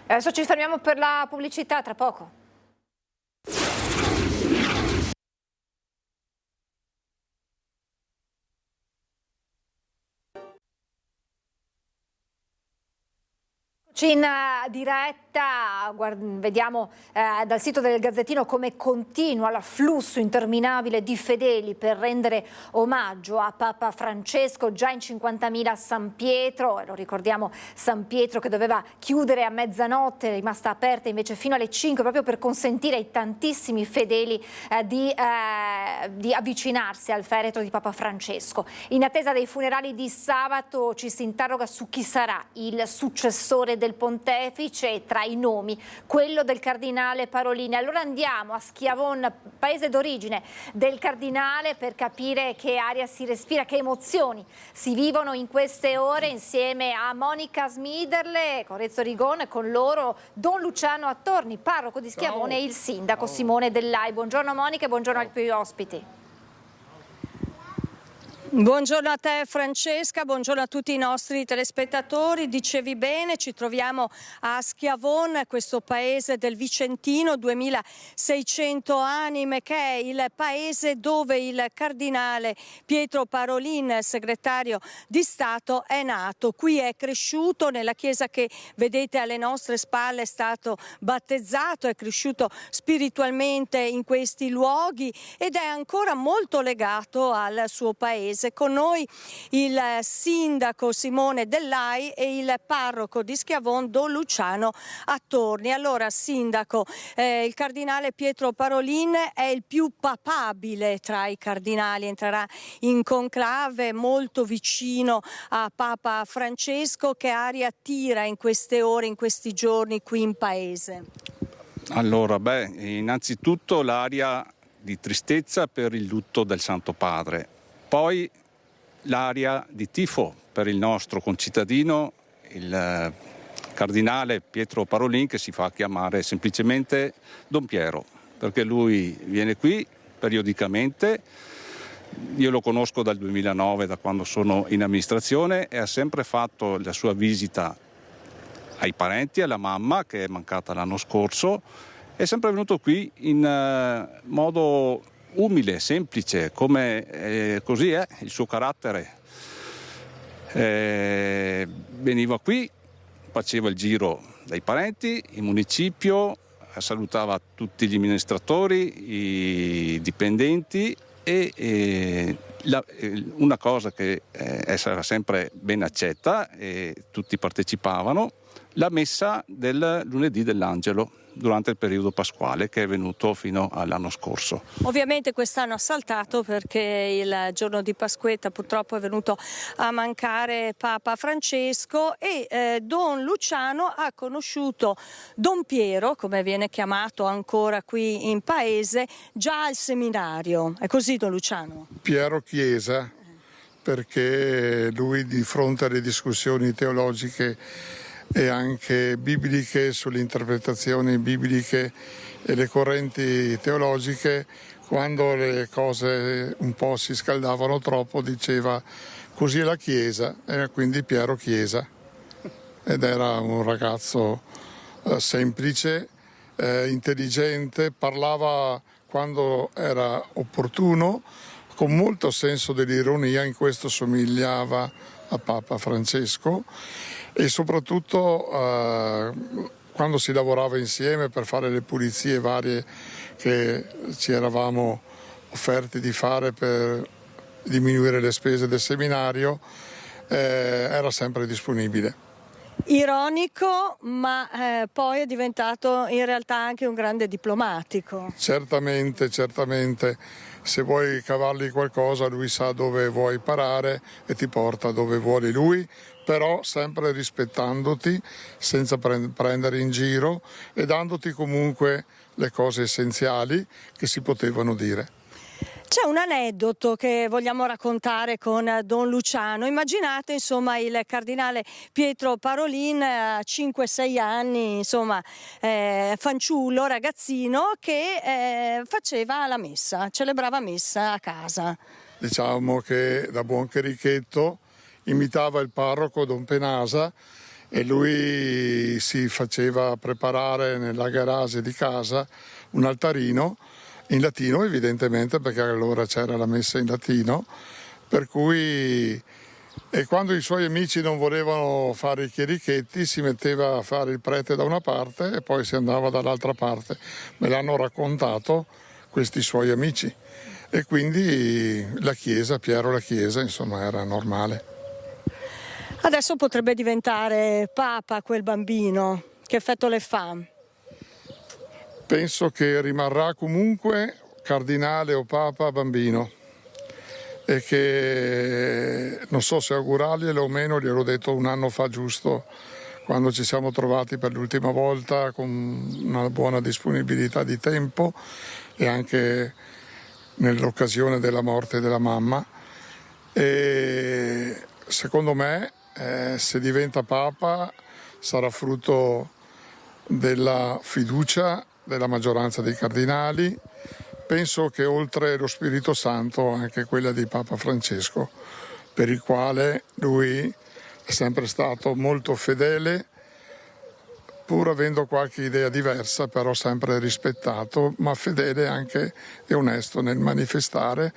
Adesso ci fermiamo per la pubblicità, tra poco. In diretta vediamo dal sito del Gazzettino come continua l'afflusso interminabile di fedeli per rendere omaggio a Papa Francesco, già in 50.000 a San Pietro, lo ricordiamo, San Pietro che doveva chiudere a mezzanotte, è rimasta aperta invece fino alle 5 proprio per consentire ai tantissimi fedeli di avvicinarsi al feretro di Papa Francesco. In attesa dei funerali di sabato ci si interroga su chi sarà il successore del pontefice e tra i nomi quello del cardinale Parolin. Allora andiamo a Schiavon, paese d'origine del cardinale, per capire che aria si respira, che emozioni si vivono in queste ore insieme a Monica Smiderle, con Renzo Rigon e con loro Don Luciano Attorni, parroco di Schiavone, e il sindaco Simone Dellai. Buongiorno Monica e buongiorno ai tuoi ospiti. Buongiorno a te Francesca, buongiorno a tutti i nostri telespettatori. Dicevi bene, ci troviamo a Schiavon, questo paese del Vicentino, 2600 anime, che è il paese dove il cardinale Pietro Parolin, segretario di Stato, è nato. Qui è cresciuto, nella chiesa che vedete alle nostre spalle è stato battezzato, è cresciuto spiritualmente in questi luoghi ed è ancora molto legato al suo paese, paese. Con noi il sindaco Simone Dellai e il parroco di Schiavon Don Luciano Attorni. Allora, sindaco, il cardinale Pietro Parolin è il più papabile tra i cardinali, entrerà in conclave molto vicino a Papa Francesco. Che aria tira in queste ore, in questi giorni qui in paese? Allora, innanzitutto l'aria di tristezza per il lutto del Santo Padre, poi l'aria di tifo per il nostro concittadino, il cardinale Pietro Parolin, che si fa chiamare semplicemente Don Piero, perché lui viene qui periodicamente. Io lo conosco dal 2009, da quando sono in amministrazione, e ha sempre fatto la sua visita ai parenti, alla mamma che è mancata l'anno scorso. È sempre venuto qui in modo umile, semplice, come così è il suo carattere. Veniva qui, faceva il giro dai parenti, il municipio, salutava tutti gli amministratori, i dipendenti e una cosa che sarà sempre ben accetta e tutti partecipavano, la messa del lunedì dell'Angelo durante il periodo pasquale, che è venuto fino all'anno scorso. Ovviamente quest'anno ha saltato perché il giorno di Pasquetta purtroppo è venuto a mancare Papa Francesco e Don Luciano ha conosciuto Don Piero, come viene chiamato ancora qui in paese, già al seminario. È così, Don Luciano? Piero Chiesa, perché lui, di fronte alle discussioni teologiche e anche bibliche, sulle interpretazioni bibliche e le correnti teologiche, quando le cose un po' si scaldavano troppo diceva così è la Chiesa, e quindi Piero Chiesa. Ed era un ragazzo semplice, intelligente, parlava quando era opportuno, con molto senso dell'ironia, in questo somigliava a Papa Francesco. E soprattutto quando si lavorava insieme per fare le pulizie varie che ci eravamo offerti di fare per diminuire le spese del seminario, era sempre disponibile. Ironico, ma poi è diventato in realtà anche un grande diplomatico. Certamente, se vuoi cavargli qualcosa lui sa dove vuoi parare e ti porta dove vuole lui, però sempre rispettandoti, senza prendere in giro e dandoti comunque le cose essenziali che si potevano dire. C'è un aneddoto che vogliamo raccontare con Don Luciano. Immaginate insomma il cardinale Pietro Parolin a 5-6 anni, insomma fanciullo, ragazzino che faceva la messa, celebrava messa a casa. Diciamo che da buon cherichetto imitava il parroco Don Penasa e lui si faceva preparare nella garage di casa un altarino in latino, evidentemente, perché allora c'era la messa in latino, per cui e quando i suoi amici non volevano fare i chierichetti si metteva a fare il prete da una parte e poi si andava dall'altra parte. Me l'hanno raccontato questi suoi amici e quindi la Chiesa, Piero la Chiesa, insomma, era normale. Adesso potrebbe diventare Papa quel bambino, che effetto le fa? Penso che rimarrà comunque cardinale o papa bambino e che non so se augurarglielo o meno, gliel'ho detto un anno fa giusto, quando ci siamo trovati per l'ultima volta con una buona disponibilità di tempo e anche nell'occasione della morte della mamma. E secondo me se diventa papa sarà frutto della fiducia della maggioranza dei cardinali, penso che oltre lo Spirito Santo anche quella di Papa Francesco, per il quale lui è sempre stato molto fedele, pur avendo qualche idea diversa, però sempre rispettato, ma fedele anche e onesto nel manifestare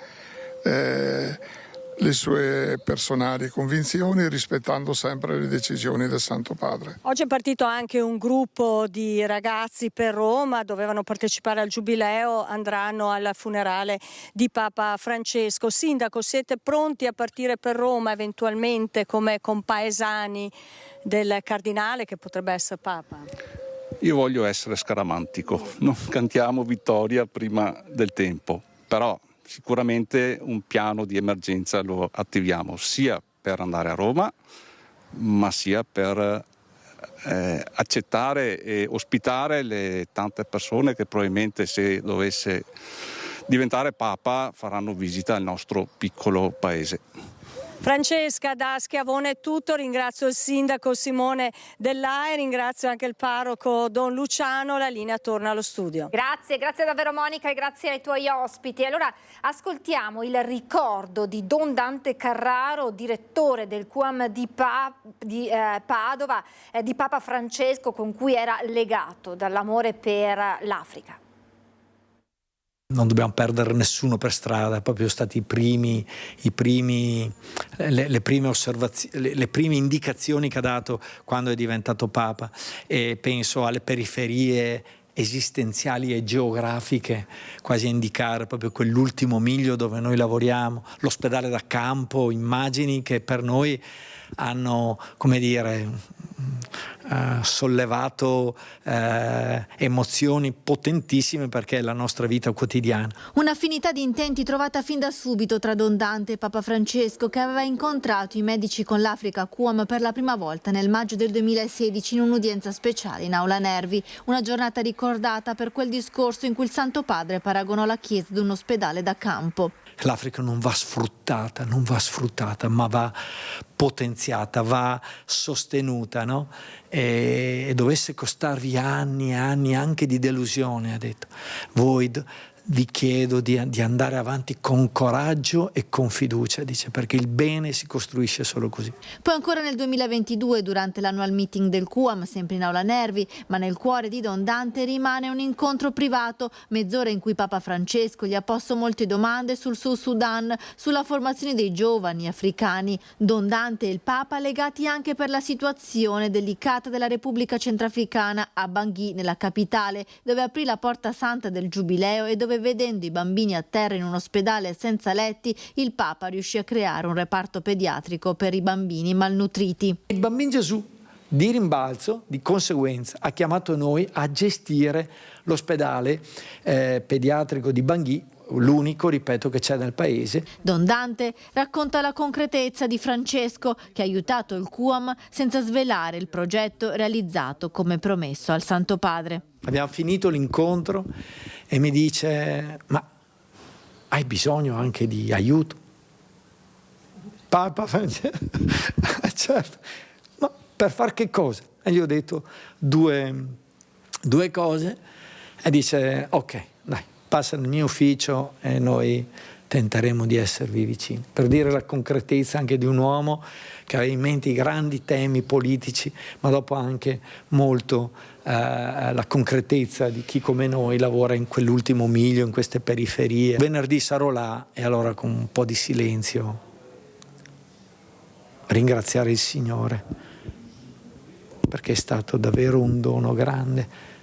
le sue personali convinzioni, rispettando sempre le decisioni del Santo Padre. Oggi è partito anche un gruppo di ragazzi per Roma, dovevano partecipare al Giubileo, andranno al funerale di Papa Francesco. Sindaco, siete pronti a partire per Roma eventualmente come compaesani del cardinale che potrebbe essere Papa? Io voglio essere scaramantico, non cantiamo vittoria prima del tempo, però sicuramente un piano di emergenza lo attiviamo sia per andare a Roma, ma sia per accettare e ospitare le tante persone che probabilmente, se dovesse diventare Papa, faranno visita al nostro piccolo paese. Francesca, da Schiavone è tutto, ringrazio il sindaco Simone Dell'Ae, ringrazio anche il parroco Don Luciano, la linea torna allo studio. Grazie davvero Monica e grazie ai tuoi ospiti. Allora ascoltiamo il ricordo di Don Dante Carraro, direttore del QAM di Padova, di Papa Francesco, con cui era legato dall'amore per l'Africa. Non dobbiamo perdere nessuno per strada, proprio stati le prime osservazioni, le prime indicazioni che ha dato quando è diventato Papa, e penso alle periferie esistenziali e geografiche, quasi a indicare proprio quell'ultimo miglio dove noi lavoriamo, l'ospedale da campo, immagini che per noi hanno, come dire, sollevato emozioni potentissime, perché è la nostra vita quotidiana. Un'affinità di intenti trovata fin da subito tra Don Dante e Papa Francesco, che aveva incontrato i medici con l'Africa QAM per la prima volta nel maggio del 2016 in un'udienza speciale in Aula Nervi, una giornata ricordata per quel discorso in cui il Santo Padre paragonò la Chiesa ad un ospedale da campo. L'Africa non va sfruttata, ma va potenziata, va sostenuta, no? E dovesse costarvi anni e anni anche di delusione, ha detto. Voi vi chiedo di andare avanti con coraggio e con fiducia, dice, perché il bene si costruisce solo così. Poi ancora nel 2022, durante l'annual meeting del QAM, sempre in Aula Nervi, ma nel cuore di Don Dante rimane un incontro privato, mezz'ora in cui Papa Francesco gli ha posto molte domande sul Sud Sudan, sulla formazione dei giovani africani. Don Dante e il Papa legati anche per la situazione delicata della Repubblica Centrafricana a Bangui, nella capitale, dove aprì la porta santa del Giubileo e dove, vedendo i bambini a terra in un ospedale senza letti, il Papa riuscì a creare un reparto pediatrico per i bambini malnutriti. Il Bambino Gesù, di rimbalzo, di conseguenza, ha chiamato noi a gestire l'ospedale pediatrico di Bangui, l'unico, ripeto, che c'è nel paese. Don Dante racconta la concretezza di Francesco, che ha aiutato il QAM senza svelare il progetto realizzato come promesso al Santo Padre. Abbiamo finito l'incontro e mi dice: ma hai bisogno anche di aiuto? Papa Francesco, certo, ma per far che cosa? E gli ho detto due cose e dice: ok, dai, passa nel mio ufficio e noi tenteremo di esservi vicini. Per dire la concretezza anche di un uomo che aveva in mente i grandi temi politici, ma dopo anche molto la concretezza di chi come noi lavora in quell'ultimo miglio, in queste periferie. Venerdì sarò là e allora con un po' di silenzio ringraziare il Signore, perché è stato davvero un dono grande.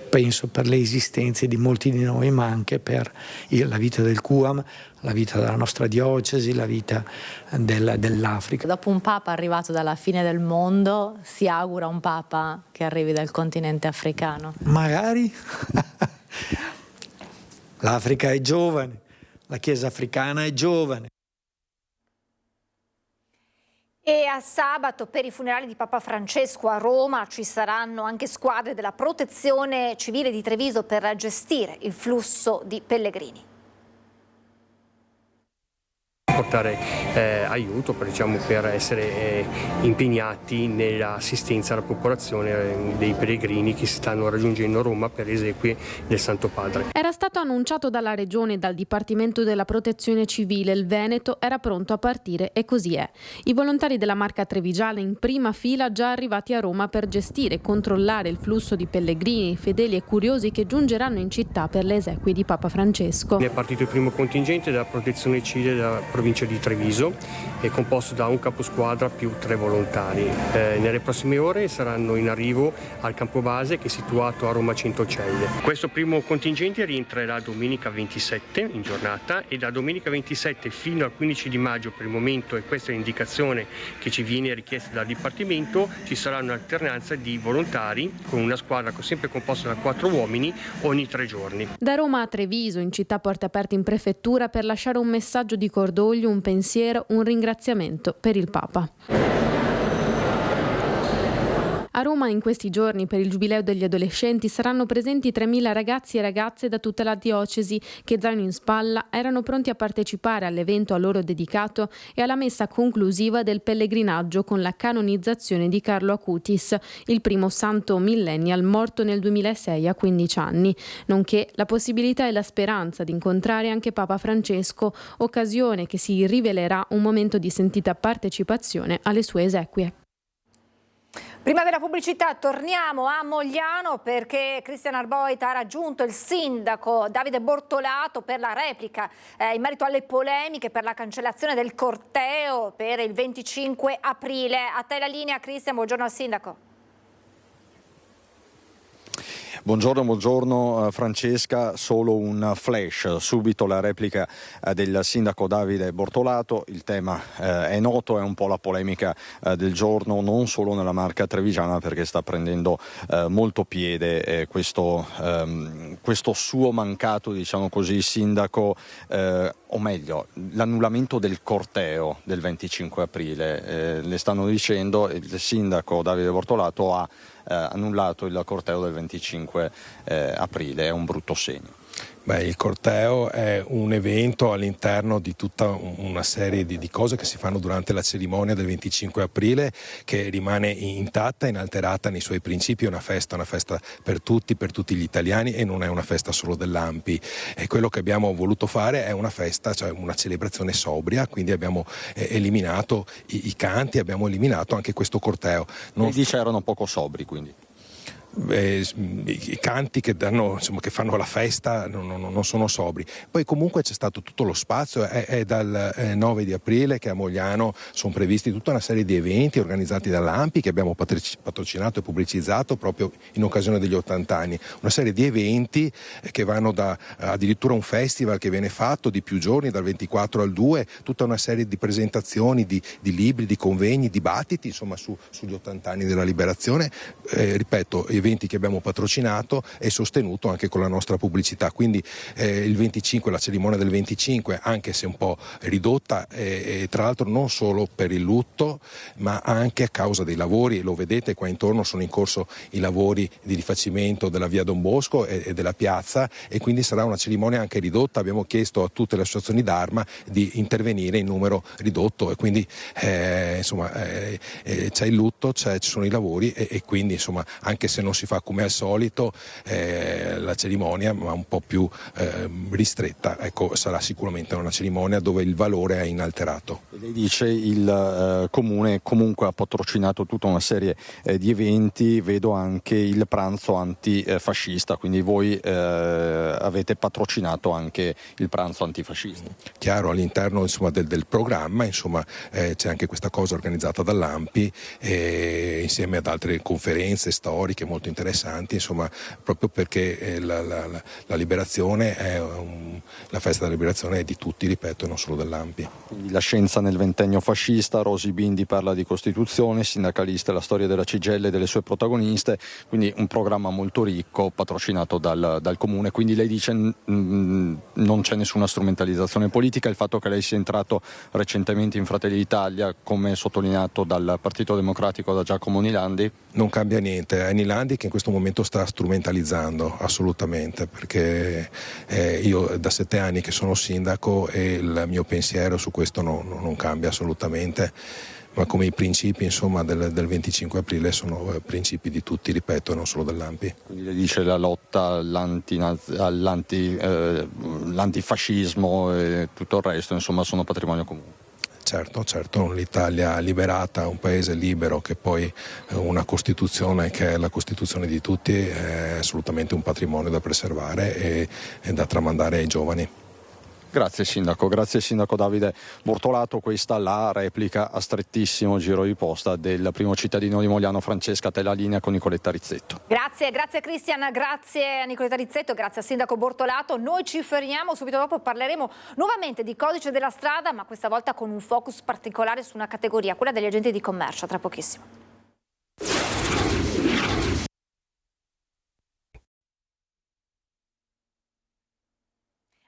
Penso per le esistenze di molti di noi, ma anche per la vita del QAM, la vita della nostra diocesi, la vita dell'Africa. Dopo un Papa arrivato dalla fine del mondo, si augura un Papa che arrivi dal continente africano? Magari. L'Africa è giovane, la Chiesa africana è giovane. E a sabato per i funerali di Papa Francesco a Roma ci saranno anche squadre della Protezione Civile di Treviso per gestire il flusso di pellegrini. Portare aiuto per essere impegnati nell'assistenza alla popolazione dei pellegrini che si stanno raggiungendo Roma per esequie del Santo Padre. Era stato annunciato dalla Regione e dal Dipartimento della Protezione Civile, il Veneto era pronto a partire e così è. I volontari della Marca Trevigiana in prima fila già arrivati a Roma per gestire e controllare il flusso di pellegrini, fedeli e curiosi che giungeranno in città per le esequie di Papa Francesco. È partito il primo contingente della Protezione Civile della provincia provincia di Treviso, è composto da un caposquadra più 3 volontari. Nelle prossime ore saranno in arrivo al campo base che è situato a Roma Centocelle. Questo primo contingente rientrerà domenica 27 in giornata e da domenica 27 fino al 15 di maggio per il momento, e questa è l'indicazione che ci viene richiesta dal Dipartimento, ci sarà un'alternanza di volontari con una squadra sempre composta da 4 uomini ogni 3 giorni. Da Roma a Treviso, in città Porte Aperte in prefettura, per lasciare un messaggio di cordoglio, un pensiero, un ringraziamento per il Papa. A Roma in questi giorni per il Giubileo degli adolescenti saranno presenti 3.000 ragazzi e ragazze da tutta la diocesi che, zaino in spalla, erano pronti a partecipare all'evento a loro dedicato e alla messa conclusiva del pellegrinaggio con la canonizzazione di Carlo Acutis, il primo santo millennial morto nel 2006 a 15 anni, nonché la possibilità e la speranza di incontrare anche Papa Francesco, occasione che si rivelerà un momento di sentita partecipazione alle sue esequie. Prima della pubblicità torniamo a Mogliano perché Cristian Arboit ha raggiunto il sindaco Davide Bortolato per la replica in merito alle polemiche per la cancellazione del corteo per il 25 aprile. A te la linea, Cristian, buongiorno al sindaco. Buongiorno Francesca, solo un flash, subito la replica del sindaco Davide Bortolato. Il tema è noto, è un po' la polemica del giorno, non solo nella Marca trevigiana, perché sta prendendo molto piede questo suo mancato, diciamo così, sindaco, o meglio l'annullamento del corteo del 25 aprile. Le stanno dicendo, il sindaco Davide Bortolato ha annullato il corteo del 25 aprile, è un brutto segno. Beh, il corteo è un evento all'interno di tutta una serie di cose che si fanno durante la cerimonia del 25 aprile, che rimane intatta, inalterata nei suoi principi. È una festa per tutti gli italiani, e non è una festa solo dell'ANPI. E quello che abbiamo voluto fare è una festa, cioè una celebrazione sobria, quindi abbiamo eliminato i canti, abbiamo eliminato anche questo corteo. Non dice erano poco sobri, quindi. I canti che fanno la festa non sono sobri. Poi comunque c'è stato tutto lo spazio, è dal 9 di aprile che a Mogliano sono previsti tutta una serie di eventi organizzati dall'ANPI che abbiamo patrocinato e pubblicizzato proprio in occasione degli 80 anni, una serie di eventi che vanno da addirittura un festival che viene fatto di più giorni, dal 24 al 2, tutta una serie di presentazioni, di libri, di convegni, dibattiti, insomma sugli 80 anni della liberazione, ripeto, eventi che abbiamo patrocinato e sostenuto anche con la nostra pubblicità. Quindi il 25, la cerimonia del 25, anche se un po' ridotta, tra l'altro non solo per il lutto ma anche a causa dei lavori. Lo vedete qua intorno, sono in corso i lavori di rifacimento della via Don Bosco e della piazza, e quindi sarà una cerimonia anche ridotta. Abbiamo chiesto a tutte le associazioni d'Arma di intervenire in numero ridotto, e quindi c'è il lutto, ci sono i lavori, e quindi insomma, anche se non si fa come al solito la cerimonia, ma un po' più ristretta, ecco, sarà sicuramente una cerimonia dove il valore è inalterato. Lei dice il Comune comunque ha patrocinato tutta una serie di eventi, vedo anche il pranzo antifascista, quindi voi avete patrocinato anche il pranzo antifascista. Chiaro, all'interno del programma c'è anche questa cosa organizzata dall'ANPI insieme ad altre conferenze storiche molto interessanti, proprio perché la liberazione la festa della liberazione è di tutti, ripeto, non solo dell'ANPI. Quindi la scienza nel ventennio fascista, Rosi Bindi parla di Costituzione, sindacalista, la storia della CGIL e delle sue protagoniste, quindi un programma molto ricco patrocinato dal Comune. Quindi lei dice non c'è nessuna strumentalizzazione politica. Il fatto che lei sia entrato recentemente in Fratelli d'Italia, come sottolineato dal Partito Democratico da Giacomo Nilandi? Non cambia niente, è Nilandi che in questo momento sta strumentalizzando assolutamente, perché io da 7 anni che sono sindaco e il mio pensiero su questo non cambia assolutamente, ma come i principi del 25 aprile sono principi di tutti, ripeto, non solo dell'ANPI. Quindi le dice la lotta all'antifascismo e tutto il resto, sono patrimonio comune. Certo, l'Italia liberata, un paese libero, che poi una Costituzione che è la Costituzione di tutti, è assolutamente un patrimonio da preservare e da tramandare ai giovani. Grazie Sindaco Davide Bortolato. Questa la replica a strettissimo giro di posta del primo cittadino di Mogliano. Francesca, a te la linea con Nicoletta Rizzetto. Grazie Cristian, grazie a Nicoletta Rizzetto, grazie al Sindaco Bortolato. Noi ci fermiamo, subito dopo parleremo nuovamente di codice della strada, ma questa volta con un focus particolare su una categoria, quella degli agenti di commercio, tra pochissimo.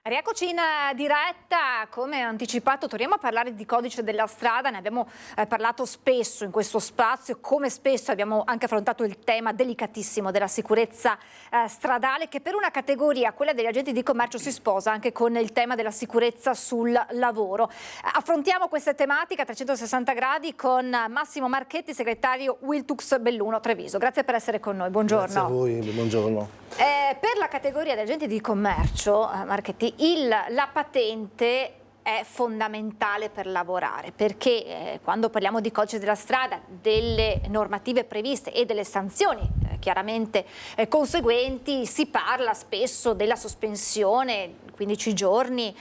Rieccoci in diretta, come anticipato torniamo a parlare di codice della strada, ne abbiamo parlato spesso in questo spazio, come spesso abbiamo anche affrontato il tema delicatissimo della sicurezza stradale, che per una categoria, quella degli agenti di commercio, si sposa anche con il tema della sicurezza sul lavoro. Affrontiamo questa tematica a 360 gradi con Massimo Marchetti, segretario Wiltux Belluno Treviso. Grazie per essere con noi, buongiorno. Grazie a voi, buongiorno. Per la categoria degli agenti di commercio, Marchetti, la patente è fondamentale per lavorare, perché quando parliamo di codice della strada, delle normative previste e delle sanzioni chiaramente conseguenti, si parla spesso della sospensione 15 giorni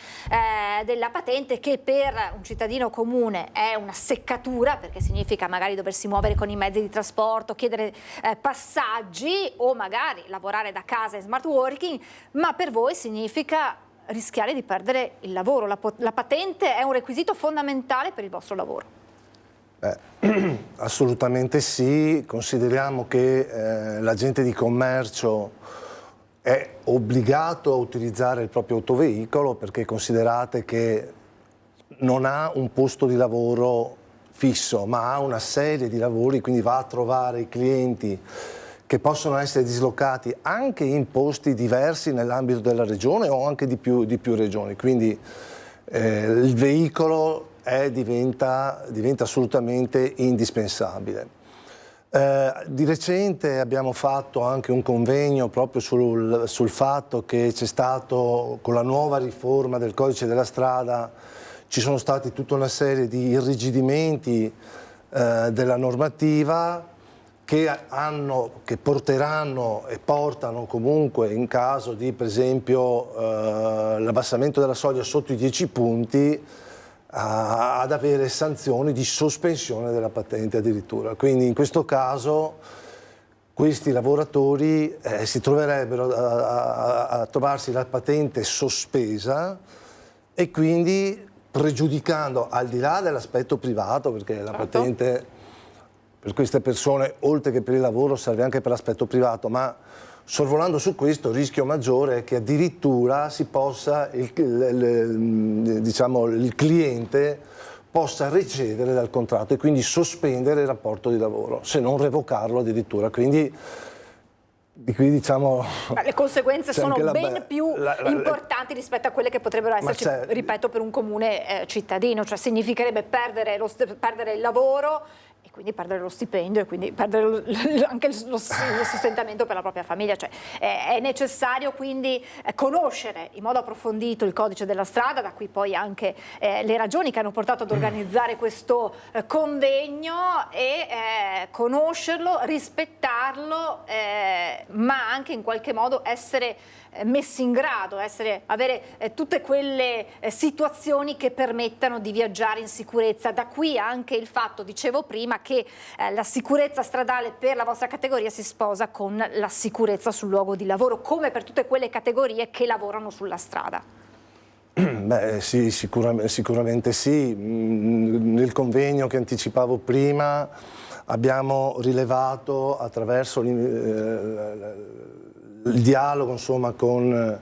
della patente, che per un cittadino comune è una seccatura, perché significa magari doversi muovere con i mezzi di trasporto, chiedere passaggi o magari lavorare da casa in smart working, ma per voi significa rischiare di perdere il lavoro. La patente è un requisito fondamentale per il vostro lavoro. Assolutamente sì, consideriamo che l'agente di commercio è obbligato a utilizzare il proprio autoveicolo, perché considerate che non ha un posto di lavoro fisso, ma ha una serie di lavori, quindi va a trovare i clienti che possono essere dislocati anche in posti diversi nell'ambito della regione o anche di più regioni. Quindi il veicolo diventa assolutamente indispensabile. Di recente abbiamo fatto anche un convegno proprio sul fatto che c'è stato, con la nuova riforma del codice della strada, ci sono stati tutta una serie di irrigidimenti della normativa che porteranno e portano comunque, in caso di per esempio l'abbassamento della soglia sotto i 10 punti, ad avere sanzioni di sospensione della patente addirittura. Quindi in questo caso questi lavoratori si troverebbero a trovarsi la patente sospesa e quindi pregiudicando, al di là dell'aspetto privato, perché la patente per queste persone, oltre che per il lavoro, serve anche per l'aspetto privato, ma sorvolando su questo, il rischio maggiore è che addirittura il cliente possa recedere dal contratto e quindi sospendere il rapporto di lavoro, se non revocarlo addirittura. Quindi diciamo, le conseguenze sono ben più importanti rispetto a quelle che potrebbero esserci, ripeto, per un comune cittadino, cioè significherebbe perdere il lavoro e quindi perdere lo stipendio e quindi perdere anche lo sostentamento per la propria famiglia. Cioè, è necessario quindi conoscere in modo approfondito il codice della strada, da qui poi anche le ragioni che hanno portato ad organizzare questo convegno, e conoscerlo, rispettarlo, ma anche in qualche modo essere messi in grado, avere tutte quelle situazioni che permettano di viaggiare in sicurezza. Da qui anche il fatto, dicevo prima, che la sicurezza stradale per la vostra categoria si sposa con la sicurezza sul luogo di lavoro, come per tutte quelle categorie che lavorano sulla strada. Beh sì, sicuramente sì. Nel convegno che anticipavo prima abbiamo rilevato, attraverso il dialogo insomma con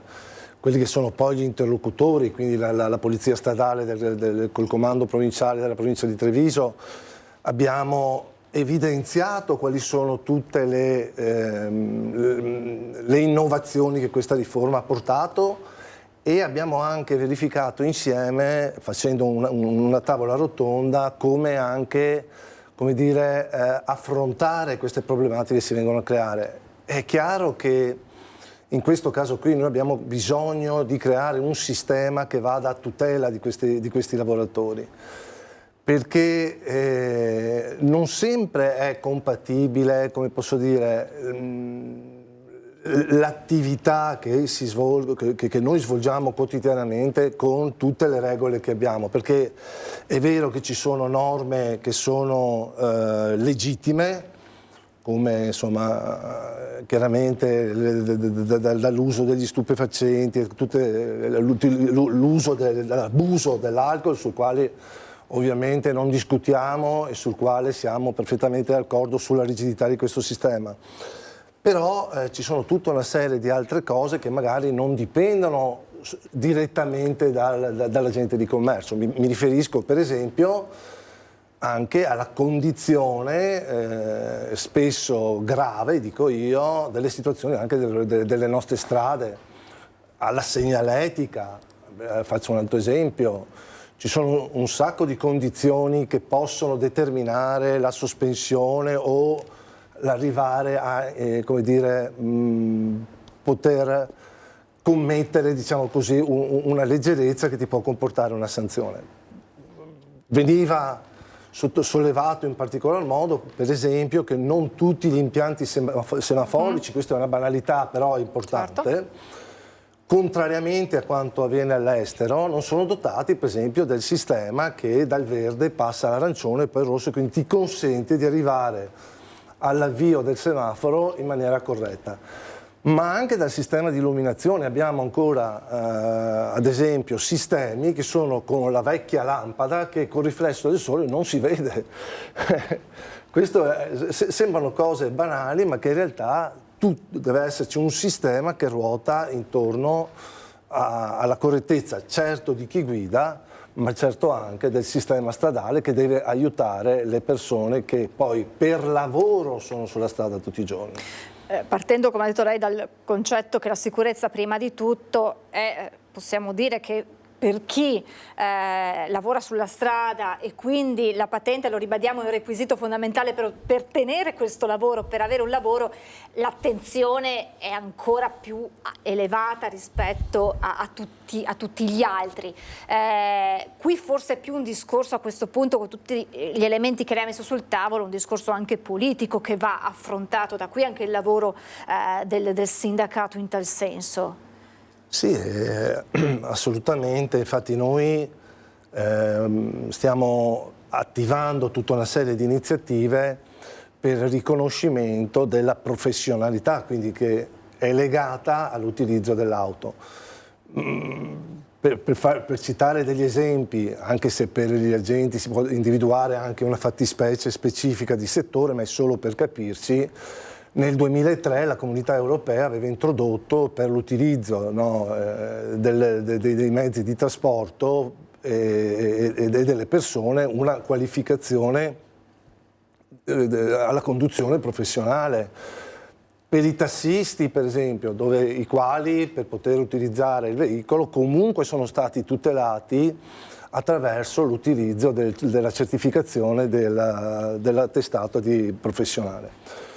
quelli che sono poi gli interlocutori, quindi la polizia stradale col comando provinciale della provincia di Treviso, abbiamo evidenziato quali sono tutte le innovazioni che questa riforma ha portato, e abbiamo anche verificato insieme, facendo una tavola rotonda, come anche, come dire, affrontare queste problematiche che si vengono a creare. È chiaro che in questo caso qui noi abbiamo bisogno di creare un sistema che vada a tutela di questi lavoratori, perché non sempre è compatibile, come posso dire, l'attività che noi svolgiamo quotidianamente con tutte le regole che abbiamo, perché è vero che ci sono norme che sono legittime, come insomma chiaramente dall'uso degli stupefacenti, l'abuso dell'alcol, sul quale ovviamente non discutiamo e sul quale siamo perfettamente d'accordo sulla rigidità di questo sistema. Però ci sono tutta una serie di altre cose che magari non dipendono direttamente dall'agente di commercio. Mi riferisco per esempio anche alla condizione spesso grave, dico io, delle situazioni anche delle nostre strade, alla segnaletica. Faccio un altro esempio: ci sono un sacco di condizioni che possono determinare la sospensione o l'arrivare a poter commettere, diciamo così, una leggerezza che ti può comportare una sanzione. Veniva sollevato in particolar modo, per esempio, che non tutti gli impianti semaforici, questa è una banalità però è importante, certo, contrariamente a quanto avviene all'estero, non sono dotati per esempio del sistema che dal verde passa all'arancione e poi al rosso, quindi ti consente di arrivare all'avvio del semaforo in maniera corretta. Ma anche dal sistema di illuminazione abbiamo ancora ad esempio sistemi che sono con la vecchia lampada che col riflesso del sole non si vede. Sembrano cose banali, ma che in realtà deve esserci un sistema che ruota intorno alla correttezza, certo di chi guida, ma certo anche del sistema stradale che deve aiutare le persone che poi per lavoro sono sulla strada tutti i giorni. Partendo, come ha detto lei, dal concetto che la sicurezza prima di tutto è, possiamo dire che per chi lavora sulla strada e quindi la patente, lo ribadiamo, è un requisito fondamentale per tenere questo lavoro, per avere un lavoro, l'attenzione è ancora più elevata rispetto a tutti gli altri. Qui forse è più un discorso a questo punto, con tutti gli elementi che lei ha messo sul tavolo, un discorso anche politico che va affrontato, da qui anche il lavoro del sindacato in tal senso. Sì, assolutamente, infatti noi stiamo attivando tutta una serie di iniziative per il riconoscimento della professionalità, quindi che è legata all'utilizzo dell'auto. Per citare degli esempi, anche se per gli agenti si può individuare anche una fattispecie specifica di settore, ma è solo per capirci. Nel 2003 la Comunità Europea aveva introdotto per l'utilizzo dei mezzi di trasporto e delle persone una qualificazione alla conduzione professionale. Per i tassisti, per esempio, i quali per poter utilizzare il veicolo comunque sono stati tutelati attraverso l'utilizzo della certificazione dell'attestato professionale.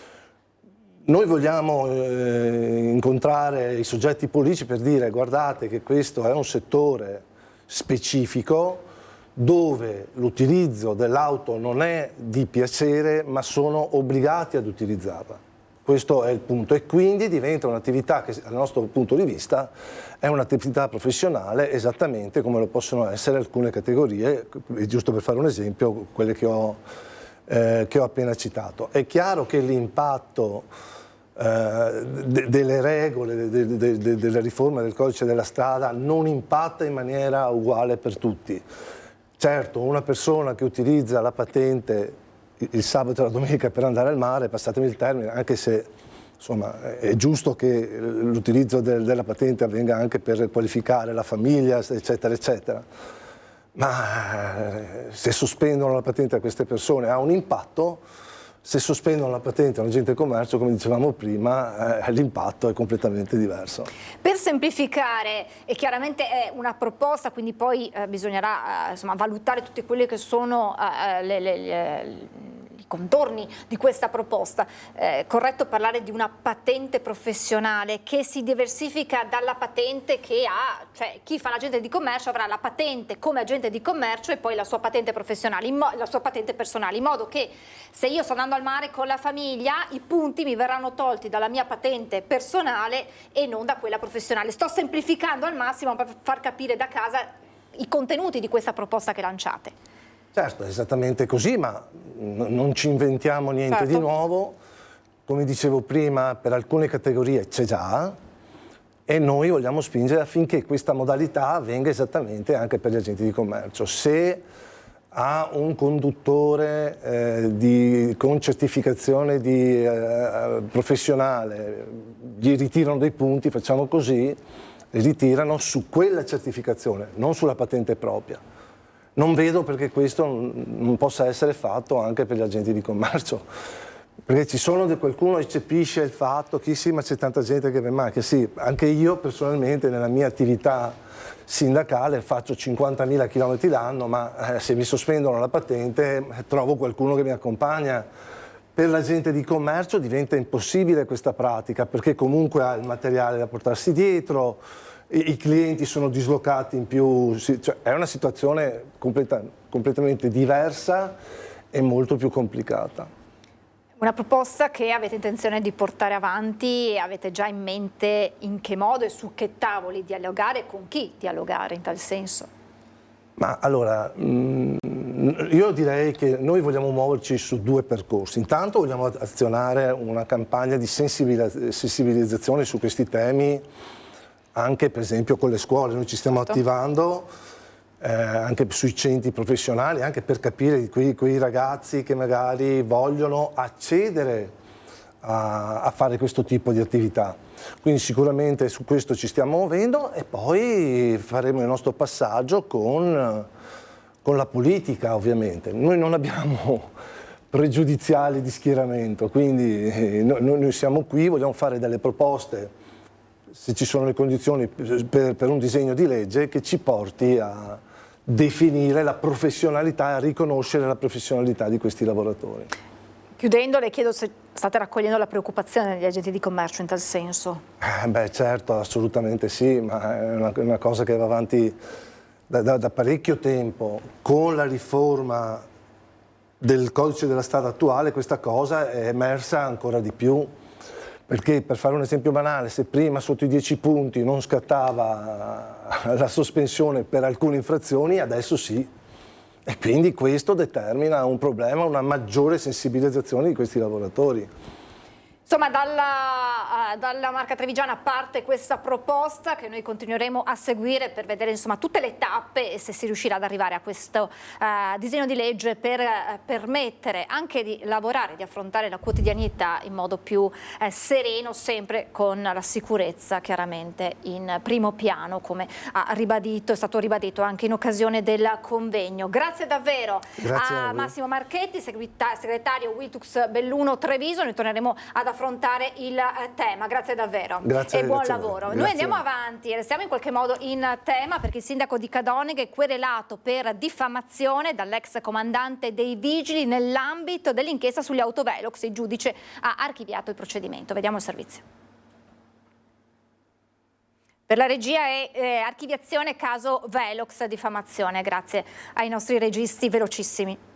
Noi vogliamo incontrare i soggetti politici per dire: guardate che questo è un settore specifico dove l'utilizzo dell'auto non è di piacere, ma sono obbligati ad utilizzarla. Questo è il punto, e quindi diventa un'attività che dal nostro punto di vista è un'attività professionale, esattamente come lo possono essere alcune categorie, giusto per fare un esempio, quelle che ho appena citato. È chiaro che l'impatto delle regole, delle riforme del codice della strada non impatta in maniera uguale per tutti. Certo, una persona che utilizza la patente il sabato e la domenica per andare al mare, passatemi il termine, anche se insomma è giusto che l'utilizzo della patente avvenga anche per qualificare la famiglia, eccetera, eccetera. Ma se sospendono la patente a queste persone ha un impatto, se sospendono la patente a un agente di commercio, come dicevamo prima, l'impatto è completamente diverso. Per semplificare, e chiaramente è una proposta, quindi poi bisognerà valutare tutti quelli che sono i contorni di questa proposta. Corretto parlare di una patente professionale che si diversifica dalla patente che ha, cioè chi fa l'agente di commercio avrà la patente come agente di commercio e poi la sua patente professionale, la sua patente personale, in modo che se io sto andando al mare con la famiglia i punti mi verranno tolti dalla mia patente personale e non da quella professionale. Sto semplificando al massimo per far capire da casa i contenuti di questa proposta che lanciate. Certo, è esattamente così, ma non ci inventiamo niente di nuovo. Come dicevo prima, per alcune categorie c'è già e noi vogliamo spingere affinché questa modalità avvenga esattamente anche per gli agenti di commercio. Se a un conduttore con certificazione professionale gli ritirano dei punti, facciamo così, li ritirano su quella certificazione, non sulla patente propria. Non vedo perché questo non possa essere fatto anche per gli agenti di commercio, perché qualcuno eccepisce il fatto che sì, ma c'è tanta gente che va che sì, anche io personalmente nella mia attività sindacale faccio 50.000 km l'anno, ma se mi sospendono la patente trovo qualcuno che mi accompagna. Per l'agente di commercio diventa impossibile questa pratica, perché comunque ha il materiale da portarsi dietro, i clienti sono dislocati in più, cioè è una situazione completamente diversa e molto più complicata. Una proposta che avete intenzione di portare avanti e avete già in mente in che modo e su che tavoli dialogare e con chi dialogare in tal senso? Ma allora, io direi che noi vogliamo muoverci su due percorsi. Intanto vogliamo azionare una campagna di sensibilizzazione su questi temi, anche per esempio con le scuole. Noi ci stiamo attivando anche sui centri professionali, anche per capire quei ragazzi che magari vogliono accedere a fare questo tipo di attività. Quindi sicuramente su questo ci stiamo muovendo e poi faremo il nostro passaggio con la politica, ovviamente. Noi non abbiamo pregiudiziali di schieramento, quindi noi siamo qui, vogliamo fare delle proposte, se ci sono le condizioni per un disegno di legge che ci porti a definire la professionalità, a riconoscere la professionalità di questi lavoratori. Chiudendo, le chiedo se state raccogliendo la preoccupazione degli agenti di commercio in tal senso. Beh certo, assolutamente sì, ma è una cosa che va avanti da parecchio tempo. Con la riforma del codice della strada attuale questa cosa è emersa ancora di più. Perché, per fare un esempio banale, se prima sotto i 10 punti non scattava la sospensione per alcune infrazioni, adesso sì. E quindi questo determina un problema, una maggiore sensibilizzazione di questi lavoratori. Insomma, dalla Marca Trevigiana parte questa proposta che noi continueremo a seguire per vedere insomma tutte le tappe e se si riuscirà ad arrivare a questo disegno di legge per permettere anche di lavorare, di affrontare la quotidianità in modo più sereno, sempre con la sicurezza chiaramente in primo piano, come è stato ribadito anche in occasione del convegno. Grazie davvero a Massimo Marchetti, segretario Wiltux Belluno Treviso. Noi torneremo ad affrontare il tema. Grazie davvero e buon lavoro. Noi andiamo avanti e restiamo in qualche modo in tema perché il sindaco di Cadoneghe è querelato per diffamazione dall'ex comandante dei vigili nell'ambito dell'inchiesta sugli autovelox. Il giudice ha archiviato il procedimento. Vediamo il servizio. Per la regia è archiviazione caso Velox, diffamazione. Grazie ai nostri registi velocissimi.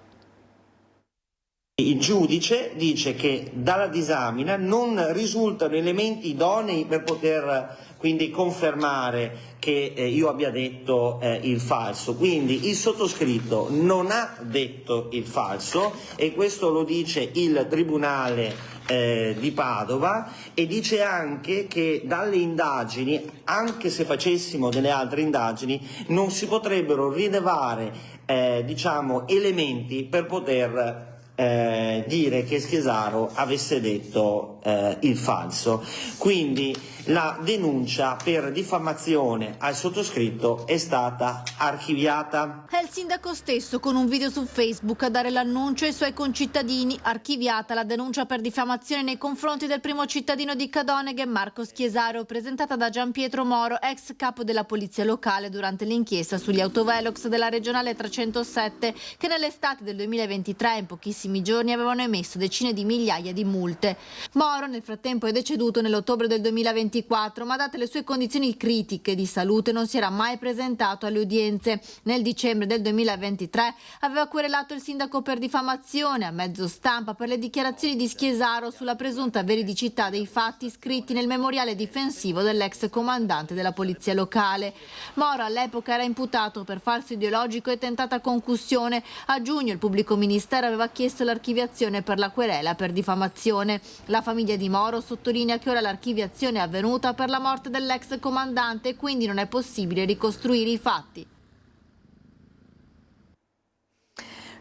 Il giudice dice che dalla disamina non risultano elementi idonei per poter quindi confermare che io abbia detto il falso. Quindi il sottoscritto non ha detto il falso e questo lo dice il Tribunale di Padova e dice anche che dalle indagini, anche se facessimo delle altre indagini, non si potrebbero rilevare elementi per poter dire che Schiesaro avesse detto il falso. Quindi la denuncia per diffamazione al sottoscritto è stata archiviata. È il sindaco stesso con un video su Facebook a dare l'annuncio ai suoi concittadini. Archiviata la denuncia per diffamazione nei confronti del primo cittadino di Cadoneghe, Marco Schiesaro, presentata da Gianpietro Moro, ex capo della polizia locale durante l'inchiesta sugli autovelox della regionale 307 che nell'estate del 2023, in pochissimi pochissimi giorni avevano emesso decine di migliaia di multe. Moro nel frattempo è deceduto nell'ottobre del 2024, ma date le sue condizioni critiche di salute non si era mai presentato alle udienze. Nel dicembre del 2023 aveva querelato il sindaco per diffamazione a mezzo stampa per le dichiarazioni di Chiesaro sulla presunta veridicità dei fatti scritti nel memoriale difensivo dell'ex comandante della polizia locale. Moro all'epoca era imputato per falso ideologico e tentata concussione. A giugno il pubblico ministero aveva chiesto l'archiviazione per la querela per diffamazione. La famiglia di Moro sottolinea che ora l'archiviazione è avvenuta per la morte dell'ex comandante e quindi non è possibile ricostruire i fatti.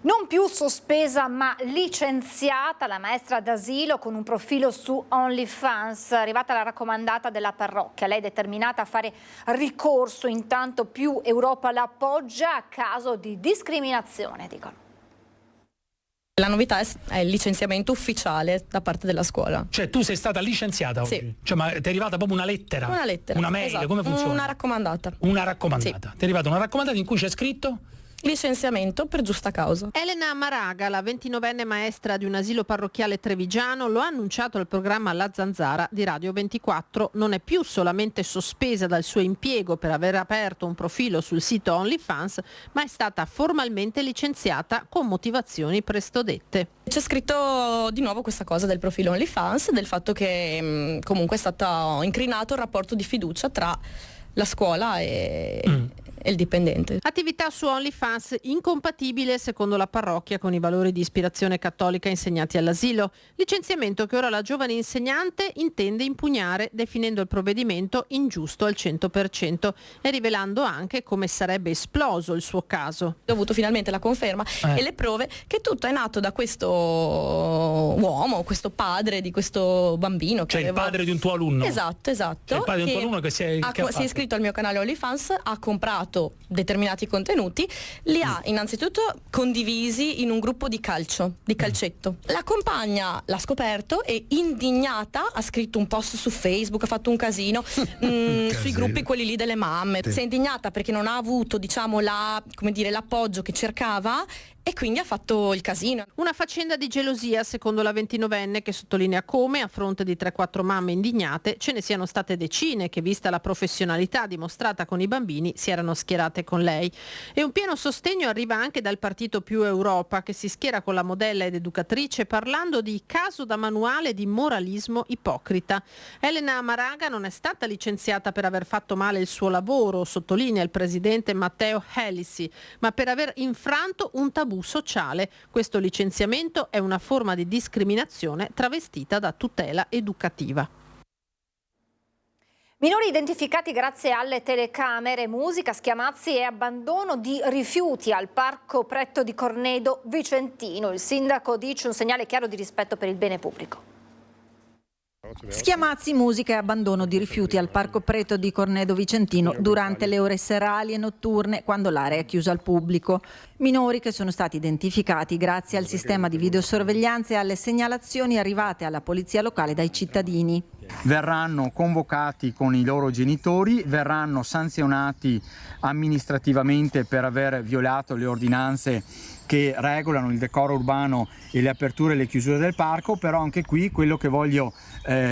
Non più sospesa ma licenziata la maestra d'asilo con un profilo su OnlyFans, arrivata la raccomandata della parrocchia. Lei è determinata a fare ricorso, intanto più Europa l'appoggia a caso di discriminazione, dicono. La novità è il licenziamento ufficiale da parte della scuola. Cioè tu sei stata licenziata oggi? Sì. Cioè, ma ti è arrivata proprio una lettera? Una lettera. Una mail? Esatto. Come funziona? Una raccomandata. Una raccomandata. Sì. Ti è arrivata una raccomandata in cui c'è scritto? Licenziamento per giusta causa. Elena Maraga, la 29enne maestra di un asilo parrocchiale trevigiano, lo ha annunciato al programma La Zanzara di Radio 24. Non è più solamente sospesa dal suo impiego per aver aperto un profilo sul sito OnlyFans, ma è stata formalmente licenziata con motivazioni presto dette. C'è scritto di nuovo questa cosa del profilo OnlyFans, del fatto che comunque è stato incrinato il rapporto di fiducia tra la scuola e il dipendente. Attività su OnlyFans incompatibile secondo la parrocchia con i valori di ispirazione cattolica insegnati all'asilo. Licenziamento che ora la giovane insegnante intende impugnare definendo il provvedimento ingiusto al 100% e rivelando anche come sarebbe esploso il suo caso. Ho avuto finalmente la conferma e le prove che tutto è nato da questo uomo, questo padre di questo bambino. Cioè il padre di un tuo alunno? Esatto. Cioè il padre di un tuo alunno che si è iscritto al mio canale OnlyFans, ha comprato determinati contenuti, li ha innanzitutto condivisi in un gruppo di calcio, di calcetto. La compagna l'ha scoperto e indignata ha scritto un post su Facebook, ha fatto un casino sui gruppi quelli lì delle mamme. Si è indignata perché non ha avuto, diciamo, l'appoggio che cercava e quindi ha fatto il casino. Una faccenda di gelosia secondo la 29enne che sottolinea come, a fronte di 3-4 mamme indignate, ce ne siano state decine che, vista la professionalità dimostrata con i bambini, si erano schierate con lei. E un pieno sostegno arriva anche dal partito Più Europa, che si schiera con la modella ed educatrice parlando di caso da manuale di moralismo ipocrita. Elena Maraga non è stata licenziata per aver fatto male il suo lavoro, sottolinea il presidente Matteo Helisi, ma per aver infranto un tabù sociale. Questo licenziamento è una forma di discriminazione travestita da tutela educativa. Minori identificati grazie alle telecamere, musica, schiamazzi e abbandono di rifiuti al Parco Pretto di Cornedo Vicentino. Il sindaco dice un segnale chiaro di rispetto per il bene pubblico. Schiamazzi, musica e abbandono di rifiuti al Parco Pretto di Cornedo Vicentino durante le ore serali e notturne, quando l'area è chiusa al pubblico. Minori che sono stati identificati grazie al sistema di videosorveglianza e alle segnalazioni arrivate alla polizia locale dai cittadini. Verranno convocati con i loro genitori, verranno sanzionati amministrativamente per aver violato le ordinanze che regolano il decoro urbano e le aperture e le chiusure del parco, però anche qui quello che voglio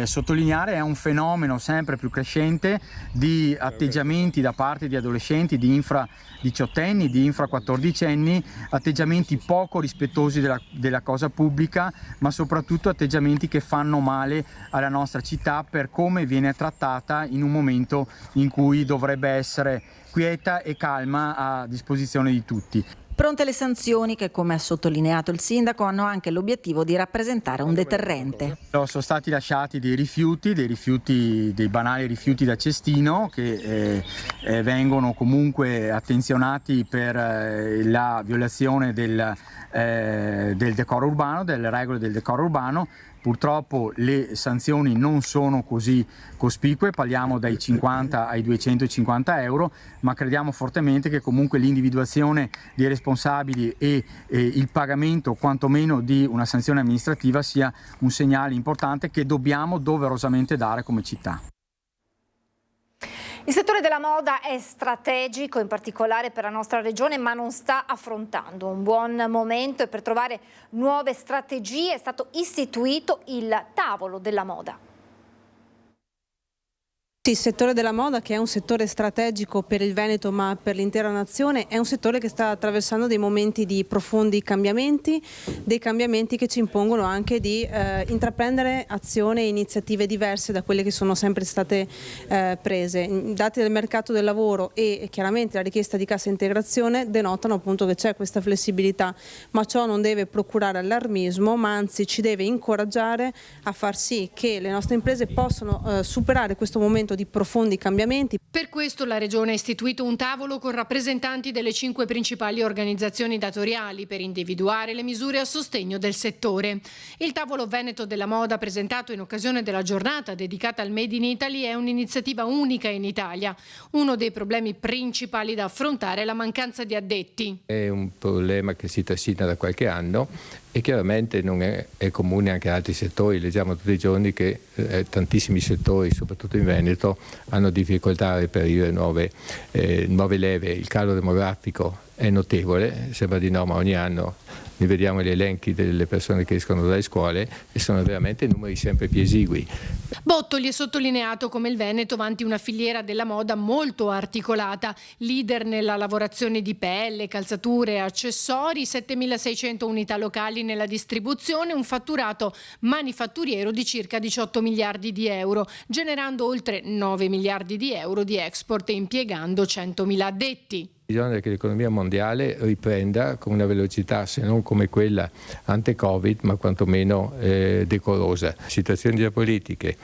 sottolineare è un fenomeno sempre più crescente di atteggiamenti da parte di adolescenti, di infra 18enni, di infra 14enni, atteggiamenti poco rispettosi della cosa pubblica, ma soprattutto atteggiamenti che fanno male alla nostra città per come viene trattata in un momento in cui dovrebbe essere quieta e calma a disposizione di tutti. Pronte le sanzioni che, come ha sottolineato il sindaco, hanno anche l'obiettivo di rappresentare un deterrente. Sono stati lasciati dei rifiuti, dei banali rifiuti da cestino che vengono comunque attenzionati per la violazione del decoro urbano, delle regole del decoro urbano. Purtroppo le sanzioni non sono così cospicue, parliamo dai 50 ai 250 euro, ma crediamo fortemente che comunque l'individuazione dei responsabili e il pagamento quantomeno di una sanzione amministrativa sia un segnale importante che dobbiamo doverosamente dare come città. Il settore della moda è strategico, in particolare per la nostra regione, ma non sta affrontando un buon momento e per trovare nuove strategie è stato istituito il tavolo della moda. Il settore della moda, che è un settore strategico per il Veneto ma per l'intera nazione, è un settore che sta attraversando dei momenti di profondi cambiamenti, dei cambiamenti che ci impongono anche di intraprendere azioni e iniziative diverse da quelle che sono sempre state prese. I dati del mercato del lavoro e chiaramente la richiesta di cassa integrazione denotano appunto che c'è questa flessibilità, ma ciò non deve procurare allarmismo, ma anzi ci deve incoraggiare a far sì che le nostre imprese possano superare questo momento di profondi cambiamenti. Per questo la Regione ha istituito un tavolo con rappresentanti delle 5 principali organizzazioni datoriali per individuare le misure a sostegno del settore. Il tavolo Veneto della moda, presentato in occasione della giornata dedicata al Made in Italy, è un'iniziativa unica in Italia. Uno dei problemi principali da affrontare è la mancanza di addetti. È un problema che si trascina da qualche anno e chiaramente non è comune anche a altri settori. Leggiamo tutti i giorni che tantissimi settori, soprattutto in Veneto, hanno difficoltà a reperire nuove leve. Il calo demografico è notevole, sembra di no, ma ogni anno ne vediamo gli elenchi delle persone che escono dalle scuole e sono veramente numeri sempre più esigui. Bottoli è sottolineato come il Veneto vanti una filiera della moda molto articolata, leader nella lavorazione di pelle, calzature e accessori, 7.600 unità locali nella distribuzione, un fatturato manifatturiero di circa 18 miliardi di euro, generando oltre 9 miliardi di euro di export e impiegando 100.000 addetti. Bisogna che l'economia mondiale riprenda con una velocità, se non come quella ante-Covid, ma quantomeno decorosa. Situazioni geopolitiche,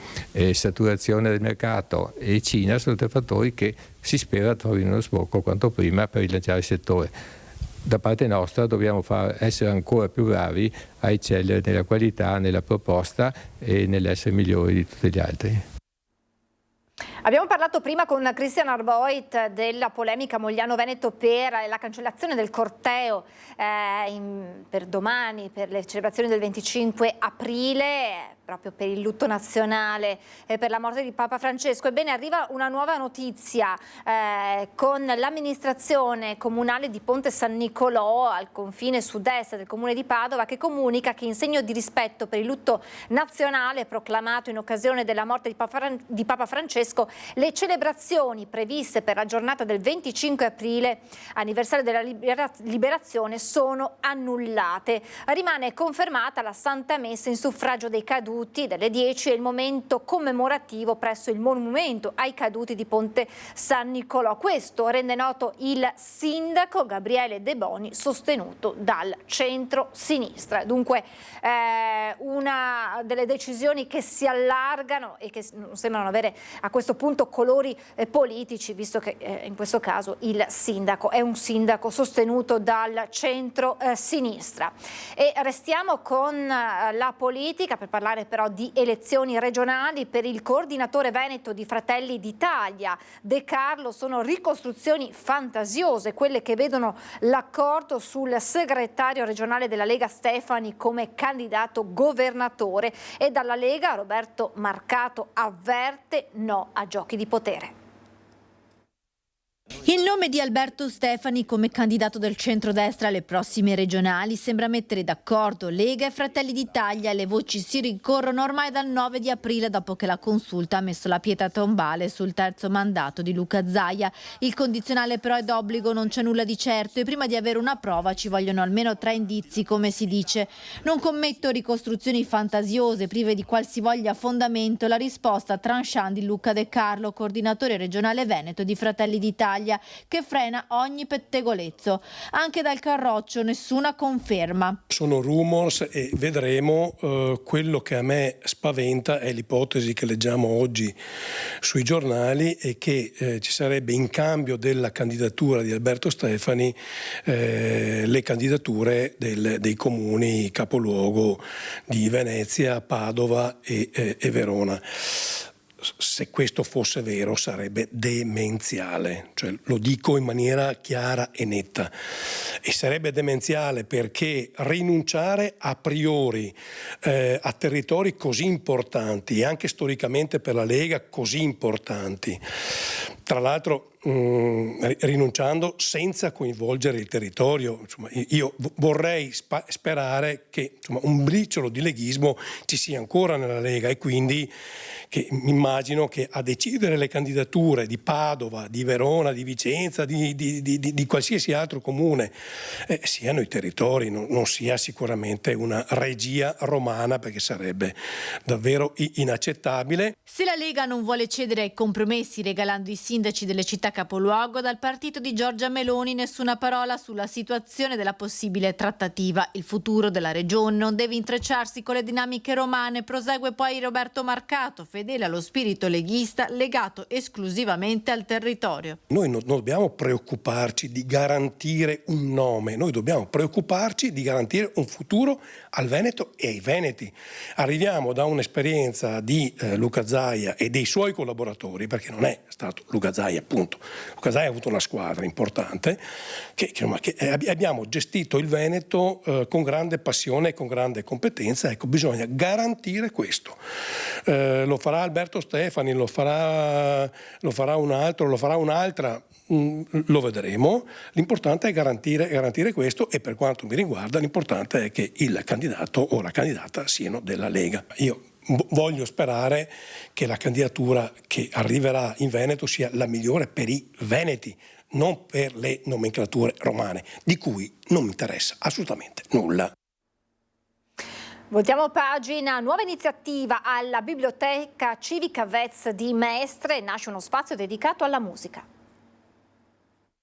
saturazione del mercato e Cina sono tre fattori che si spera trovino uno sbocco quanto prima per rilanciare il settore. Da parte nostra dobbiamo essere ancora più bravi a eccellere nella qualità, nella proposta e nell'essere migliori di tutti gli altri. Abbiamo parlato prima con Christian Arboit della polemica Mogliano-Veneto per la cancellazione del corteo per domani, per le celebrazioni del 25 aprile, proprio per il lutto nazionale e per la morte di Papa Francesco. Ebbene, arriva una nuova notizia con l'amministrazione comunale di Ponte San Nicolò, al confine sud-est del comune di Padova, che comunica che in segno di rispetto per il lutto nazionale proclamato in occasione della morte di Papa Francesco, le celebrazioni previste per la giornata del 25 aprile, anniversario della liberazione, sono annullate. Rimane confermata la Santa Messa in suffragio dei caduti delle 10 e il momento commemorativo presso il monumento ai caduti di Ponte San Nicolò. Questo rende noto il sindaco Gabriele De Boni, sostenuto dal centro-sinistra. Dunque una delle decisioni che si allargano e che non sembrano avere a questo punto colori politici, visto che in questo caso il sindaco è un sindaco sostenuto dal centro-sinistra. E restiamo con la politica per parlare però di elezioni regionali. Per il coordinatore veneto di Fratelli d'Italia, De Carlo, sono ricostruzioni fantasiose quelle che vedono l'accordo sul segretario regionale della Lega Stefani come candidato governatore, e dalla Lega Roberto Marcato avverte no a giochi di potere. Il nome di Alberto Stefani come candidato del centrodestra alle prossime regionali sembra mettere d'accordo Lega e Fratelli d'Italia. Le voci si rincorrono ormai dal 9 di aprile, dopo che la Consulta ha messo la pietra tombale sul terzo mandato di Luca Zaia. Il condizionale però è d'obbligo, non c'è nulla di certo, e prima di avere una prova ci vogliono almeno 3 indizi, come si dice. Non commetto ricostruzioni fantasiose prive di qualsivoglia fondamento, la risposta tranchant di Luca De Carlo, coordinatore regionale veneto di Fratelli d'Italia, che frena ogni pettegolezzo. Anche dal Carroccio nessuna conferma. Sono rumors e vedremo. Quello che a me spaventa è l'ipotesi che leggiamo oggi sui giornali, e che ci sarebbe in cambio della candidatura di Alberto Stefani le candidature dei comuni capoluogo di Venezia, Padova e Verona. se questo fosse vero sarebbe demenziale, cioè lo dico in maniera chiara e netta, e sarebbe demenziale perché rinunciare a priori a territori così importanti e anche storicamente per la Lega così importanti, tra l'altro rinunciando senza coinvolgere il territorio. Insomma, io vorrei sperare che un briciolo di leghismo ci sia ancora nella Lega, e quindi che immagino che a decidere le candidature di Padova, di Verona, di Vicenza, di qualsiasi altro comune siano i territori, non sia sicuramente una regia romana, perché sarebbe davvero inaccettabile. Se la Lega non vuole cedere ai compromessi regalando i sindaci delle città capoluogo, dal partito di Giorgia Meloni nessuna parola sulla situazione della possibile trattativa. Il futuro della regione non deve intrecciarsi con le dinamiche romane, prosegue poi Roberto Marcato, fedele allo spirito leghista, legato esclusivamente al territorio. Noi non dobbiamo preoccuparci di garantire un nome, noi dobbiamo preoccuparci di garantire un futuro al Veneto e ai veneti. Arriviamo da un'esperienza di Luca Zaia e dei suoi collaboratori, perché non è stato Luca Zaia, appunto. Luca Zaia ha avuto una squadra importante che abbiamo gestito il Veneto con grande passione e con grande competenza. Ecco, bisogna garantire questo. Lo farà Alberto Stefani, lo farà un altro, lo farà un'altra, lo vedremo. L'importante è garantire questo, e per quanto mi riguarda l'importante è che il candidato o la candidata siano della Lega. Io voglio sperare che la candidatura che arriverà in Veneto sia la migliore per i veneti, non per le nomenclature romane, di cui non mi interessa assolutamente nulla. Voltiamo pagina, nuova iniziativa alla Biblioteca Civica Vez di Mestre, nasce uno spazio dedicato alla musica.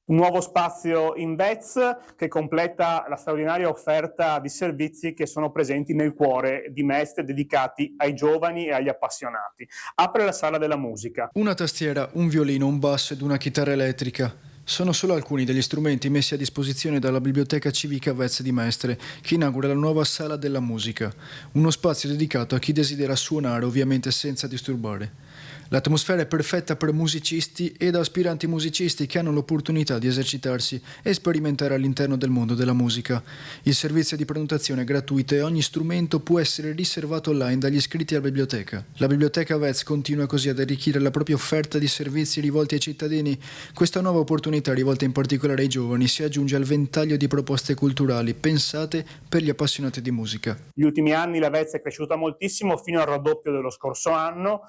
Un nuovo spazio in Vez che completa la straordinaria offerta di servizi che sono presenti nel cuore di Mestre, dedicati ai giovani e agli appassionati. Apre la sala della musica. Una tastiera, un violino, un basso ed una chitarra elettrica. Sono solo alcuni degli strumenti messi a disposizione dalla Biblioteca Civica Vez di Mestre, che inaugura la nuova sala della musica, uno spazio dedicato a chi desidera suonare, ovviamente senza disturbare. L'atmosfera è perfetta per musicisti ed aspiranti musicisti che hanno l'opportunità di esercitarsi e sperimentare all'interno del mondo della musica. Il servizio di prenotazione è gratuito e ogni strumento può essere riservato online dagli iscritti alla biblioteca. La Biblioteca Vez continua così ad arricchire la propria offerta di servizi rivolti ai cittadini. Questa nuova opportunità, rivolta in particolare ai giovani, si aggiunge al ventaglio di proposte culturali pensate per gli appassionati di musica. Negli ultimi anni la Vez è cresciuta moltissimo, fino al raddoppio dello scorso anno,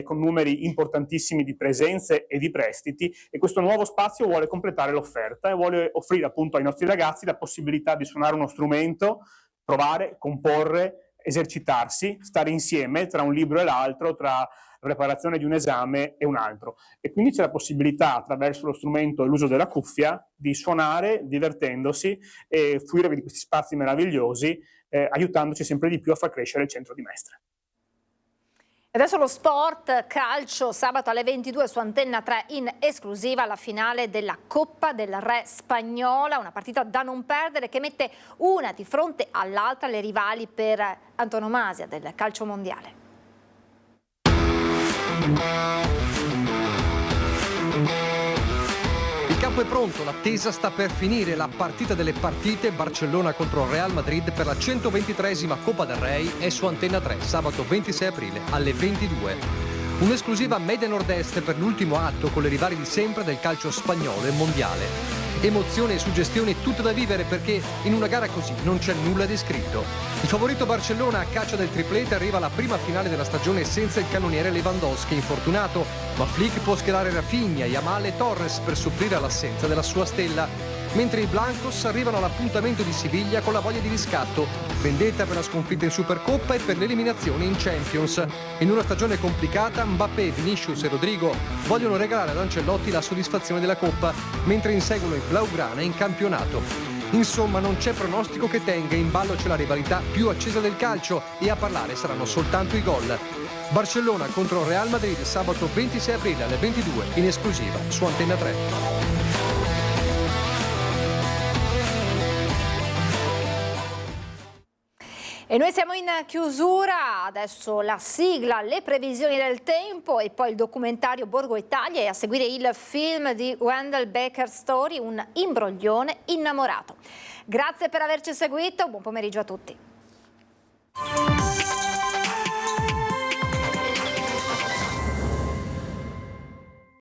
con numeri importantissimi di presenze e di prestiti, e questo nuovo spazio vuole completare l'offerta e vuole offrire appunto ai nostri ragazzi la possibilità di suonare uno strumento, provare, comporre, esercitarsi, stare insieme tra un libro e l'altro, tra la preparazione di un esame e un altro. E quindi c'è la possibilità, attraverso lo strumento e l'uso della cuffia, di suonare divertendosi e fruire di questi spazi meravigliosi, aiutandoci sempre di più a far crescere il centro di Mestre. Adesso lo sport, calcio, sabato alle 22 su Antenna 3 in esclusiva la finale della Coppa del Re spagnola, una partita da non perdere che mette una di fronte all'altra le rivali per antonomasia del calcio mondiale. Il campo è pronto, l'attesa sta per finire, la partita delle partite, Barcellona contro Real Madrid per la 123esima Coppa del Rey è su Antenna 3, sabato 26 aprile alle 22. Un'esclusiva Media Nord-Est per l'ultimo atto con le rivali di sempre del calcio spagnolo e mondiale. Emozione e suggestioni tutte da vivere, perché in una gara così non c'è nulla di scritto. Il favorito Barcellona a caccia del triplete arriva alla prima finale della stagione senza il cannoniere Lewandowski infortunato, ma Flick può schierare Rafinha, Yamal e Torres per supplire all'assenza della sua stella. Mentre i Blancos arrivano all'appuntamento di Siviglia con la voglia di riscatto, vendetta per la sconfitta in Supercoppa e per l'eliminazione in Champions. In una stagione complicata, Mbappé, Vinicius e Rodrigo vogliono regalare ad Ancelotti la soddisfazione della Coppa, mentre inseguono i Blaugrana in campionato. Insomma, non c'è pronostico che tenga, in ballo c'è la rivalità più accesa del calcio e a parlare saranno soltanto i gol. Barcellona contro Real Madrid sabato 26 aprile alle 22 in esclusiva su Antenna 3. E noi siamo in chiusura, adesso la sigla, le previsioni del tempo e poi il documentario Borgo Italia e a seguire il film di Wendell Baker Story, un imbroglione innamorato. Grazie per averci seguito, buon pomeriggio a tutti.